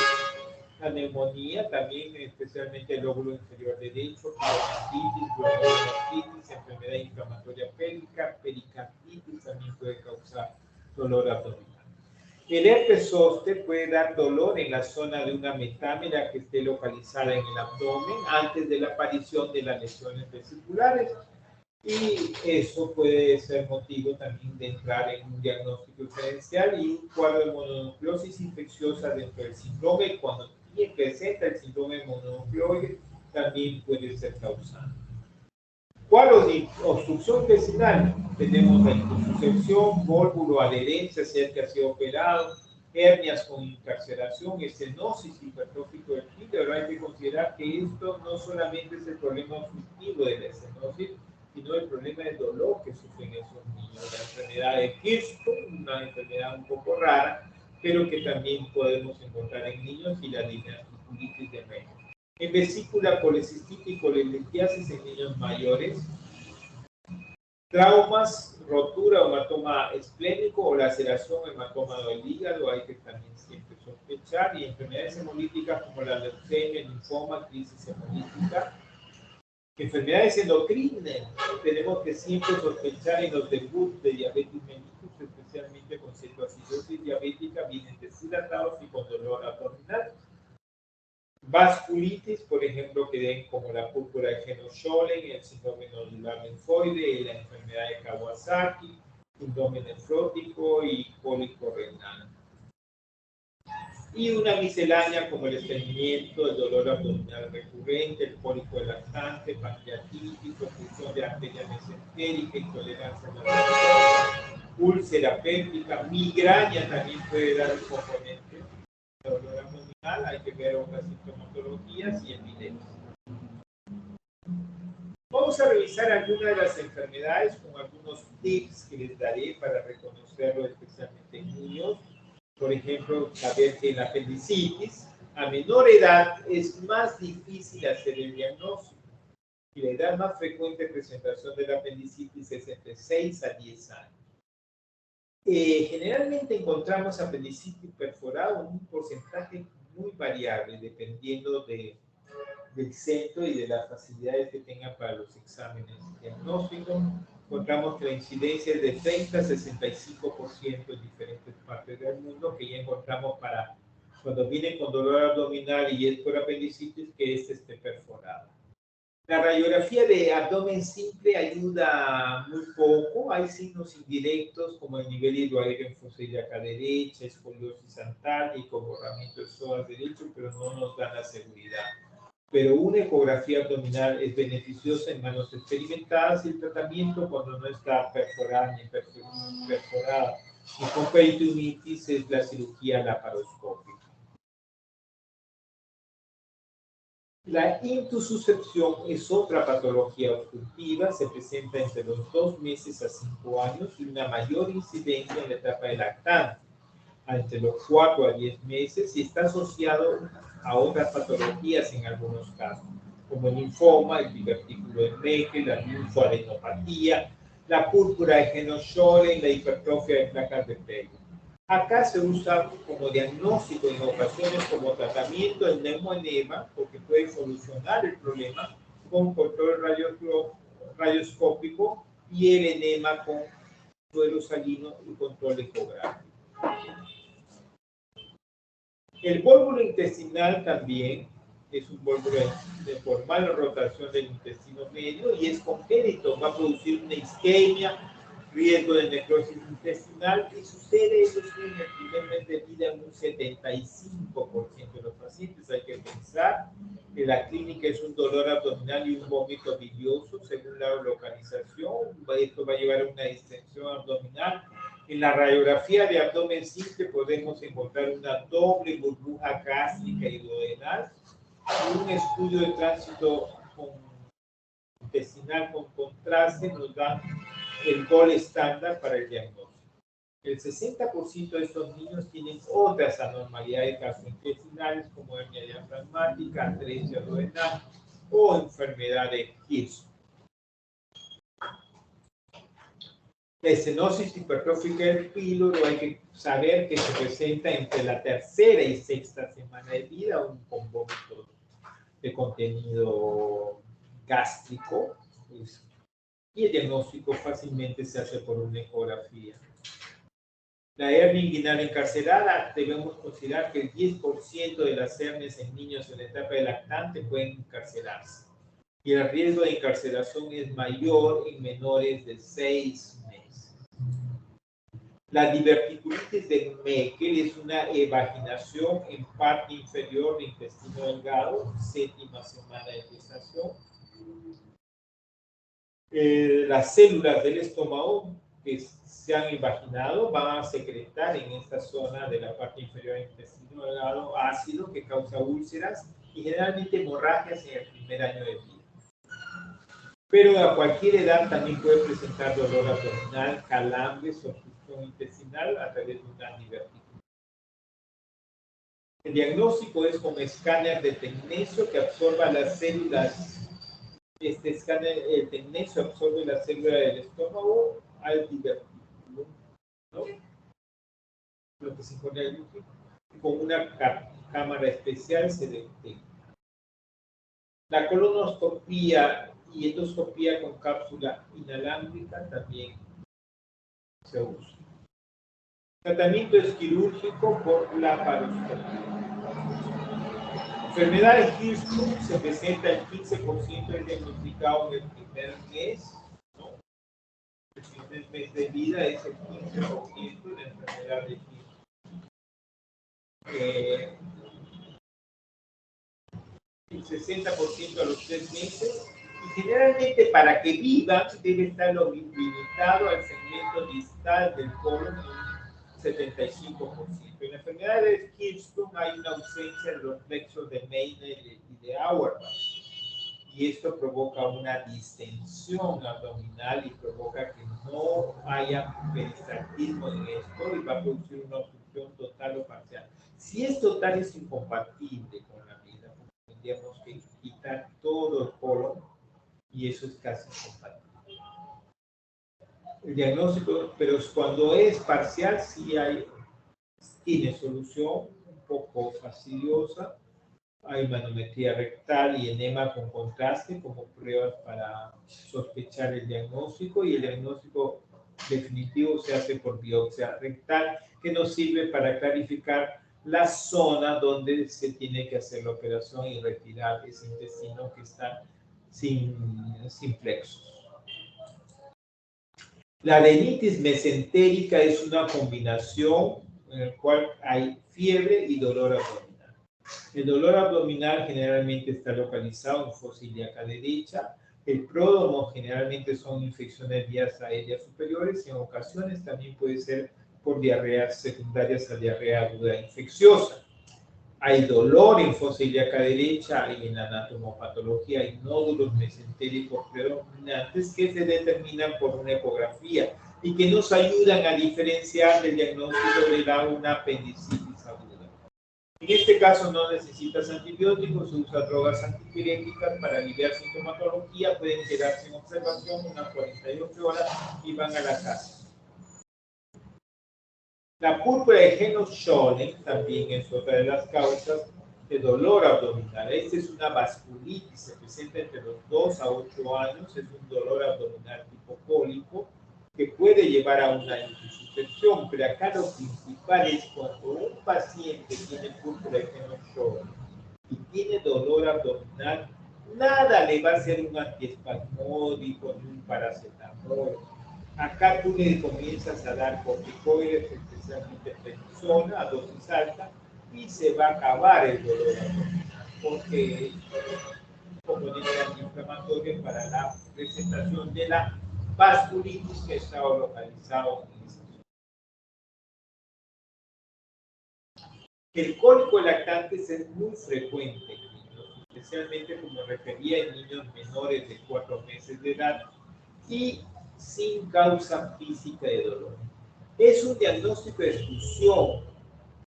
La neumonía también, especialmente el lóbulo inferior derecho, periodontitis, glomerulonephritis, enfermedad inflamatoria pélvica, pericarditis también puede causar dolor abdominal. El herpes zóster puede dar dolor en la zona de una metámera que esté localizada en el abdomen antes de la aparición de las lesiones vesiculares y eso puede ser motivo también de entrar en un diagnóstico diferencial y un cuadro de mononucleosis infecciosa dentro del síndrome. Cuando presenta el síndrome mononucleoide también puede ser causante. Cuadros de obstrucción intestinal, tenemos la intususcepción, vólvulo, adherencia, ser que ha sido operado, hernias con encarceración, estenosis, hipertrófico del pie, pero hay que considerar que esto no solamente es el problema obstructivo de la estenosis, sino el problema del dolor que sufren esos niños. La enfermedad de Hirschsprung, una enfermedad un poco rara, pero que también podemos encontrar en niños y la diverticulitis de Raynaud. En vesícula, colecistitis y colelitiasis en niños mayores. Traumas, rotura o hematoma esplénico o laceración o hematoma del hígado hay que también siempre sospechar, y enfermedades hemolíticas como la leucemia, linfoma, crisis hemolítica. Enfermedades endocrinas, tenemos que siempre sospechar en los debuts de diabetes mellitus, especialmente con cetoacidosis diabética, vienen deshidratados y con dolor abdominal. Vasculitis, por ejemplo, que den como la púrpura de Heno-Schollen, el síndrome nodular linfoide, la enfermedad de Kawasaki, síndrome nefrótico y cólico renal. Y una miscelánea como el estreñimiento, el dolor abdominal recurrente, el cólico lactante, pancreatitis, oclusión de arteria mesentérica, intolerancia a la lactosa, úlcera péptica, migraña también puede dar un componente de dolor abdominal, hay que ver otras sintomatologías y epilepsia. Vamos a revisar algunas de las enfermedades con algunos tips que les daré para reconocerlo, especialmente en niños. Por ejemplo, saber que en la apendicitis, a menor edad, es más difícil hacer el diagnóstico. Y la edad más frecuente de presentación de la apendicitis es entre 6 a 10 años. Generalmente encontramos apendicitis perforado en un porcentaje muy variable, dependiendo del centro y de las facilidades que tengan para los exámenes diagnósticos. Encontramos que la incidencia es de 30 a 65% en diferentes partes del mundo, que ya encontramos para cuando vienen con dolor abdominal y es por apendicitis, que este esté perforado. La radiografía de abdomen simple ayuda muy poco. Hay signos indirectos como el nivel hidroaéreo en fosa ilíaca derecha, escoliosis antálica, borramiento del psoas derecho, pero no nos dan la seguridad. Pero una ecografía abdominal es beneficiosa en manos experimentadas, y el tratamiento cuando no está perforada ni perforada y con peritonitis es la cirugía laparoscópica. La intususcepción es otra patología obstructiva, se presenta entre los 2 meses a 5 años y una mayor incidencia en la etapa de lactancia, entre los 4 a 10 meses, y está asociado a otras patologías en algunos casos, como el linfoma, el divertículo de Meckel, la linfoadenopatía, la púrpura de Heno-Schollen, la hipertrofia de placas de Peyroux. Acá se usa como diagnóstico en ocasiones como tratamiento del neumoenema, porque puede solucionar el problema con control radioscópico y el enema con suero salino y control ecográfico. El vólvulo intestinal también es un vólvulo de normal rotación del intestino medio y es congénito, va a producir una isquemia, riesgo de necrosis intestinal, y sucede eso en el primer mes de vida en un 75% de los pacientes. Hay que pensar que la clínica es un dolor abdominal y un vómito bilioso según la localización. Esto va a llevar a una distensión abdominal. En la radiografía de abdomen simple podemos encontrar una doble burbuja gástrica y duodenal. Un estudio de tránsito intestinal con contraste nos da el gol estándar para el diagnóstico. El 60% de estos niños tienen otras anormalidades gastrointestinales como hernia diafragmática, atresia duodenal o enfermedad de Hirschsprung. La estenosis hipertrófica del píloro hay que saber que se presenta entre la tercera y sexta semana de vida, un con vómitos de contenido gástrico, pues, y el diagnóstico fácilmente se hace por una ecografía. La hernia inguinal encarcelada, debemos considerar que el 10% de las hernias en niños en la etapa de lactante pueden encarcelarse, y el riesgo de encarcelación es mayor en menores de 6 meses. La diverticulitis de Meckel es una evaginación en parte inferior del intestino delgado, 7ª semana de gestación. Las células del estómago que se han invaginado van a secretar en esta zona de la parte inferior del intestino delgado ácido que causa úlceras y generalmente hemorragias en el primer año de vida. Pero a cualquier edad también puede presentar dolor abdominal, calambres o obstrucción intestinal a través de una diverticulitis. El diagnóstico es con escáner de tecnesio que absorba las células Este escáner, el tecnesio absorbe la célula del estómago al divertículo, ¿no? Lo que se pone al líquido. Con una cámara especial se detecta. La colonoscopía y endoscopía con cápsula inalámbrica también se usa. Tratamiento es quirúrgico por laparoscopía. Enfermedad de Hirschsprung se presenta el 15% del diagnosticado en el primer mes, ¿no? El primer mes de vida es el 15% de la enfermedad de Hirschsprung. El 60% a los 3 meses. Y generalmente para que viva debe estar limitado al segmento distal del colon en un 75%. En la enfermedad de Hirschsprung hay una ausencia de los plexos de Meynell y de Auerbach. Y esto provoca una distensión abdominal y provoca que no haya peristaltismo en esto y va a producir una obstrucción total o parcial. Si es total, es incompatible con la vida, porque tendríamos que quitar todo el colon y eso es casi incompatible. El diagnóstico, pero cuando es parcial, sí tiene solución, un poco fastidiosa. Hay manometría rectal y enema con contraste como pruebas para sospechar el diagnóstico, y el diagnóstico definitivo se hace por biopsia rectal, que nos sirve para clarificar la zona donde se tiene que hacer la operación y retirar ese intestino que está sin plexos. La adenitis mesentérica es una combinación en la cual hay fiebre y dolor abdominal. El dolor abdominal generalmente está localizado en fosa ilíaca derecha. El pródromo generalmente son infecciones vías aéreas superiores y en ocasiones también puede ser por diarreas secundarias a diarrea aguda infecciosa. Hay dolor en fosa ilíaca derecha y en la anatomopatología hay nódulos mesentéricos predominantes que se determinan por una ecografía y que nos ayudan a diferenciar el diagnóstico de una apendicitis aguda. En este caso no necesitas antibióticos, se usa drogas antipiréticas para aliviar sintomatología, pueden quedarse en observación unas 48 horas y van a la casa. La púrpura de Hennes-Schönlein también es otra de las causas de dolor abdominal. Esta es una vasculitis, se presenta entre los 2 a 8 años, es un dolor abdominal tipo cólico que puede llevar a una insuficiencia, pero acá lo principal es cuando un paciente tiene púrpura de Hennes-Schönlein y tiene dolor abdominal, nada le va a hacer un antiespasmódico ni un paracetamol. Acá tú le comienzas a dar corticoides, especialmente prednisona, a dosis alta, y se va a acabar el dolor abdominal, porque es un componente antiinflamatorio para la presentación de la vasculitis que está localizado en esa zona. El cólico lactante es muy frecuente en niños, especialmente como refería en niños menores de 4 meses de edad y sin causa física de dolor. Es un diagnóstico de exclusión.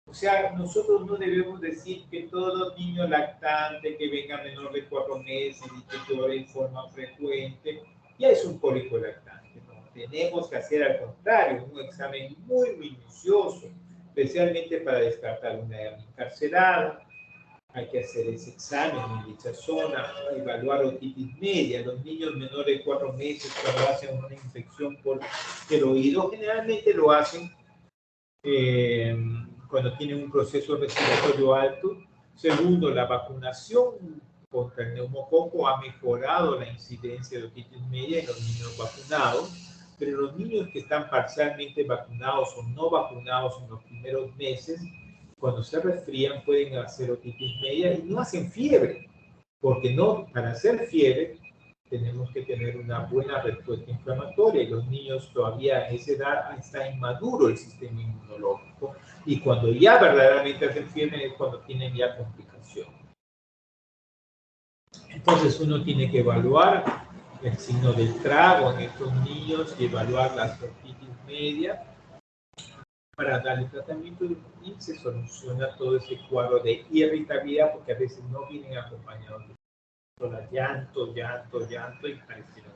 O sea, nosotros no debemos decir que todo niño lactante que venga menor de 4 meses y que llore en forma frecuente ya es un cólico lactante. No, tenemos que hacer al contrario, un examen muy minucioso, especialmente para descartar una hernia encarcelada. Hay que hacer ese examen en dicha zona, evaluar otitis media. Los niños menores de 4 meses, cuando hacen una infección por el oído, generalmente lo hacen cuando tienen un proceso respiratorio alto. Segundo, la vacunación contra el neumococo ha mejorado la incidencia de otitis media en los niños vacunados, pero los niños que están parcialmente vacunados o no vacunados en los primeros meses, cuando se resfrían pueden hacer otitis media y no hacen fiebre, porque no, para hacer fiebre tenemos que tener una buena respuesta inflamatoria y los niños todavía a esa edad está inmaduro el sistema inmunológico y cuando ya verdaderamente hacen fiebre es cuando tienen ya complicaciones. Entonces uno tiene que evaluar el signo del trago en estos niños y evaluar las otitis media para darle tratamiento y se soluciona todo ese cuadro de irritabilidad porque a veces no vienen acompañados de llanto, llanto, llanto y pareciera.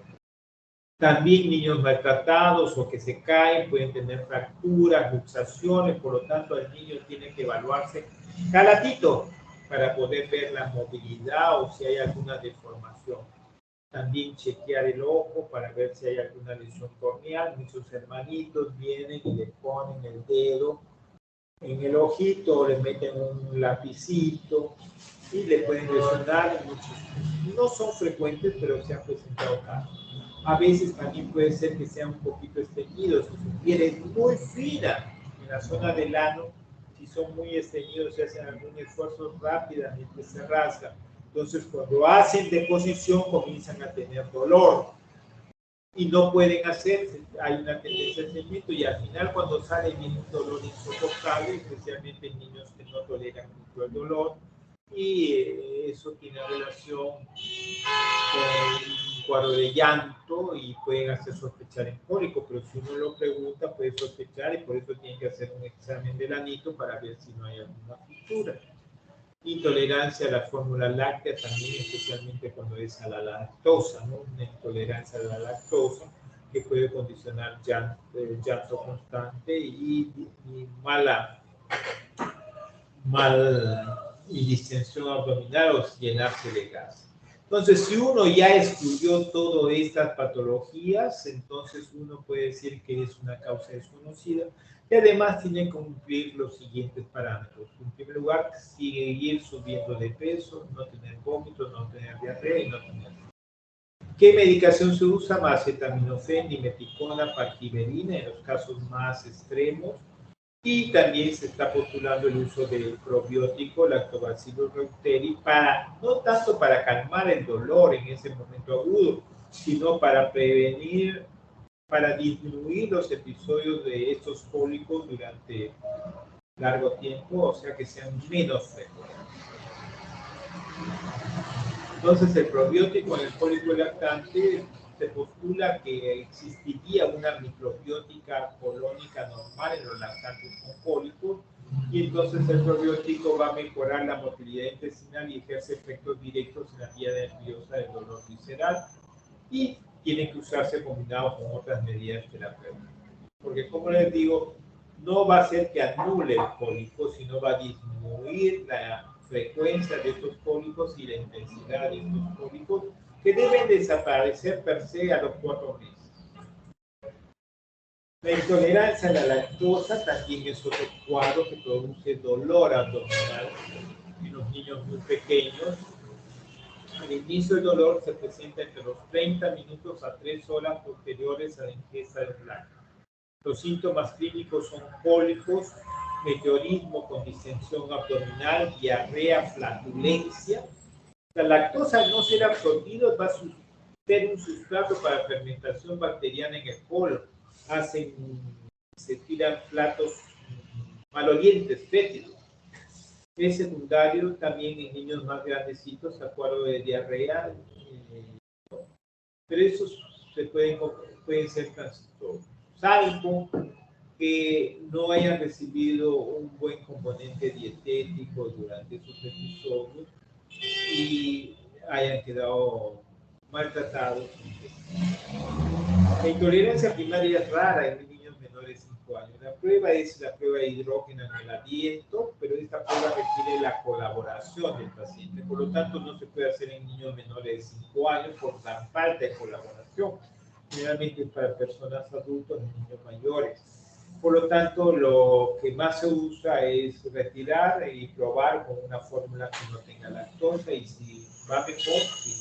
También niños maltratados o que se caen pueden tener fracturas, luxaciones, por lo tanto el niño tiene que evaluarse cada ratito para poder ver la movilidad o si hay alguna deformación. También chequear el ojo para ver si hay alguna lesión corneal. Muchos hermanitos vienen y le ponen el dedo en el ojito, le meten un lapicito y le pueden lesionar. No son frecuentes, pero se han presentado casos. A veces también puede ser que sean un poquito estreñidos, si su piel es muy fina en la zona del ano, si son muy estreñidos, se hacen algún esfuerzo rápidamente se rasgan. Entonces, cuando hacen deposición, comienzan a tener dolor y no pueden hacerse, hay una tendencia al estreñimiento y al final cuando sale viene un dolor insoportable, especialmente en niños que no toleran mucho el dolor, y eso tiene relación con un cuadro de llanto y pueden hacer sospechar en cólico, pero si uno lo pregunta puede sospechar y por eso tienen que hacer un examen del anito para ver si no hay alguna fisura. Intolerancia a la fórmula láctea también, especialmente cuando es a la lactosa, ¿no? Una intolerancia a la lactosa que puede condicionar llanto constante y y distensión abdominal o llenarse de gas. Entonces, si uno ya estudió todas estas patologías, entonces uno puede decir que es una causa desconocida y además tiene que cumplir los siguientes parámetros. En primer lugar, seguir subiendo de peso, no tener vómitos, no tener diarrea y no tener... ¿Qué medicación se usa? Acetaminofén, dimeticona, parquiberina en los casos más extremos. Y también se está postulando el uso del probiótico Lactobacillus reuteri no tanto para calmar el dolor en ese momento agudo, sino para prevenir, para disminuir los episodios de estos cólicos durante largo tiempo, o sea que sean menos frecuentes. Entonces el probiótico en el cólico lactante se postula que existiría una microbiótica colónica normal en los lactantes con cólicos y entonces el probiótico va a mejorar la motilidad intestinal y ejerce efectos directos en la vía nerviosa del dolor visceral y tiene que usarse combinado con otras medidas terapéuticas. Porque como les digo, no va a ser que anule el cólico, sino va a disminuir la frecuencia de estos cólicos y la intensidad de estos cólicos que deben desaparecer per se a los 4 meses. La intolerancia a la lactosa también es otro cuadro que produce dolor abdominal en los niños muy pequeños. Al inicio el dolor se presenta entre los 30 minutos a 3 horas posteriores a la ingesta del lácteo. Los síntomas clínicos son cólicos, meteorismo con distensión abdominal, diarrea, flatulencia. La lactosa, al no ser absorbido, va a ser un sustrato para fermentación bacteriana en el colon. Se tiran platos malolientes, fétidos. Es secundario también en niños más grandecitos a cuadro de diarrea, pero esos pueden ser transitorios, salvo que no hayan recibido un buen componente dietético durante sus episodios y hayan quedado maltratados. La intolerancia primaria es rara en niños menores de 5 años. La prueba es la prueba de hidrógeno en el aliento, pero esta prueba requiere la colaboración del paciente. Por lo tanto, no se puede hacer en niños menores de 5 años por la falta de colaboración. Generalmente es para personas adultas y niños mayores. Por lo tanto, lo que más se usa es retirar y probar con una fórmula que no tenga lactosa y si va mejor, sí,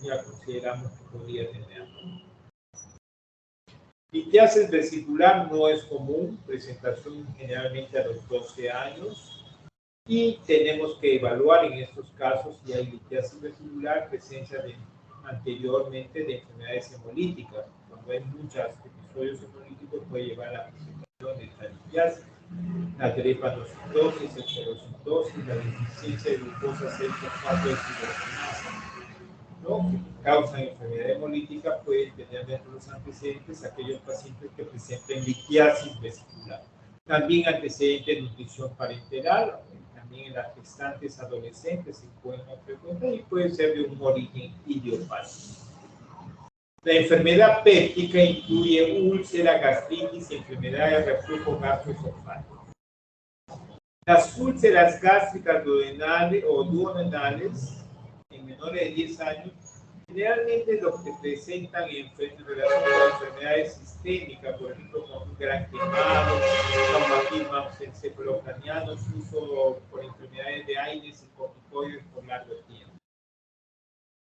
ya consideramos que podría tenerlo. Litiasis vesicular no es común, presentación generalmente a los 12 años y tenemos que evaluar en estos casos si hay litiasis vesicular, presencia anteriormente de enfermedades hemolíticas. Cuando hay muchos episodios hemolíticos puede llevar a la presentación de esta litiasis, la drepanocitosis, esclerocitosis, la deficiencia de glucosa 6-fosfato deshidrogenasa, ¿no? Que causan enfermedad hemolítica, pueden tener dentro de los antecedentes aquellos pacientes que presenten litiasis vesicular. También antecedentes de nutrición parenteral, también en las gestantes adolescentes se pueden frecuentar y puede ser de un origen idiopático. La enfermedad péptica incluye úlcera, gastritis y enfermedad de reflujo gastroesofágico. Las úlceras gástricas duodenales o duodenales en menores de 10 años generalmente lo que presentan en relación con enfermedades sistémicas, por ejemplo, con un gran quemado, traumatismos encefalocranianos, uso por enfermedades de Aines y corticoides por largo tiempo.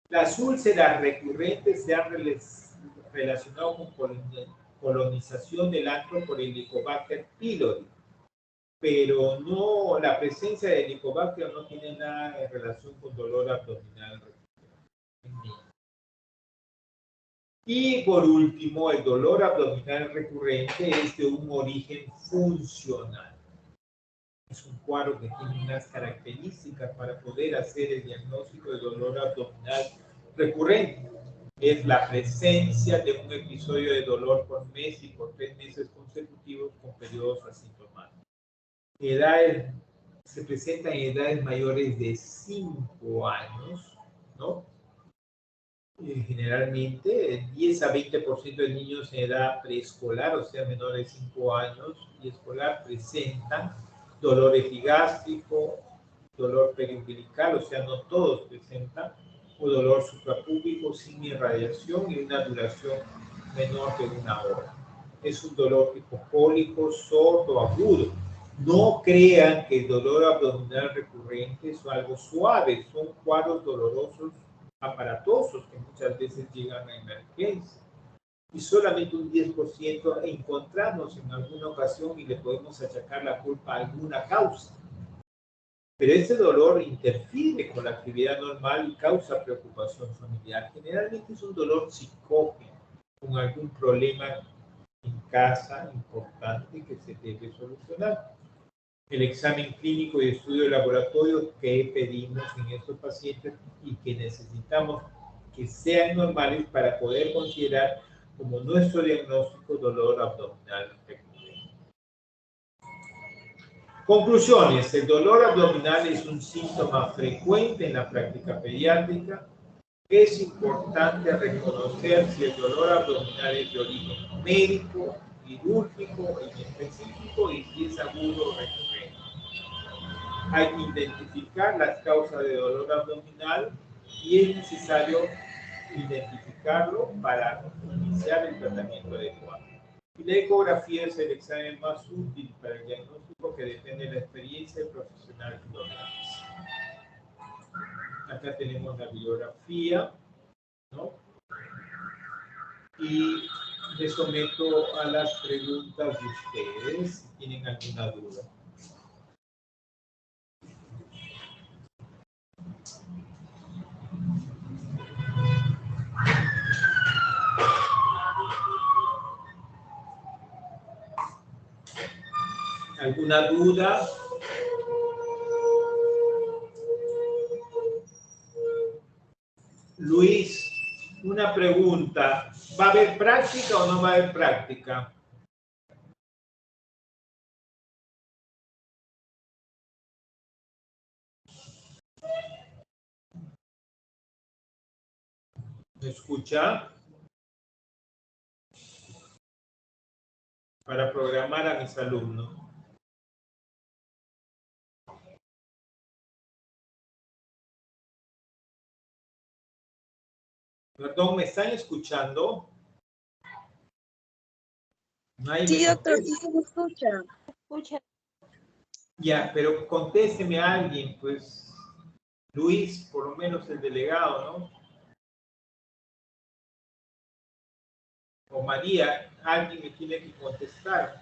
Las úlceras recurrentes se han relacionado con colonización del antro por el Helicobacter pylori, pero no, la presencia de Helicobacter no tiene nada en relación con dolor abdominal recurrente. Y por último, el dolor abdominal recurrente es de un origen funcional. Es un cuadro que tiene unas características para poder hacer el diagnóstico de dolor abdominal recurrente. Es la presencia de un episodio de dolor por mes y por 3 meses consecutivos con periodos asintomáticos. Edades, se presenta en edades mayores de 5 años, ¿no? Generalmente 10 a 20% de niños en edad preescolar, o sea, menores de 5 años y escolar, presentan dolor epigástrico, dolor periumbilical, o sea, no todos presentan, o dolor suprapúbico sin irradiación y una duración menor de 1 hora. Es un dolor hipocólico, sordo, agudo. No crean que el dolor abdominal recurrente es algo suave, son cuadros dolorosos aparatosos que muchas veces llegan a emergencia. Y solamente un 10% encontramos en alguna ocasión y le podemos achacar la culpa a alguna causa. Pero este dolor interfiere con la actividad normal y causa preocupación familiar. Generalmente es un dolor psicógeno, con algún problema en casa importante que se debe solucionar. El examen clínico y estudio de laboratorio que pedimos en estos pacientes y que necesitamos que sean normales para poder considerar como nuestro diagnóstico dolor abdominal recurrente. Conclusiones. El dolor abdominal es un síntoma frecuente en la práctica pediátrica. Es importante reconocer si el dolor abdominal es de origen médico, quirúrgico, inespecífico y si es agudo o recurrente. Hay que identificar las causas de dolor abdominal y es necesario identificarlo para iniciar el tratamiento adecuado. Y la ecografía es el examen más útil para el diagnóstico que depende de la experiencia del profesional que lo realiza. Acá tenemos la biografía, ¿no? Y me someto a las preguntas de ustedes si tienen alguna duda. ¿Alguna duda? Luis, una pregunta. ¿Va a haber práctica o no va a haber práctica? ¿Me escucha? Para programar a mis alumnos. Perdón, ¿me están escuchando? Sí, doctor, sí se me escucha. Escucha. Ya, pero contésteme a alguien, pues, Luis, por lo menos el delegado, ¿no? O María, alguien me tiene que contestar.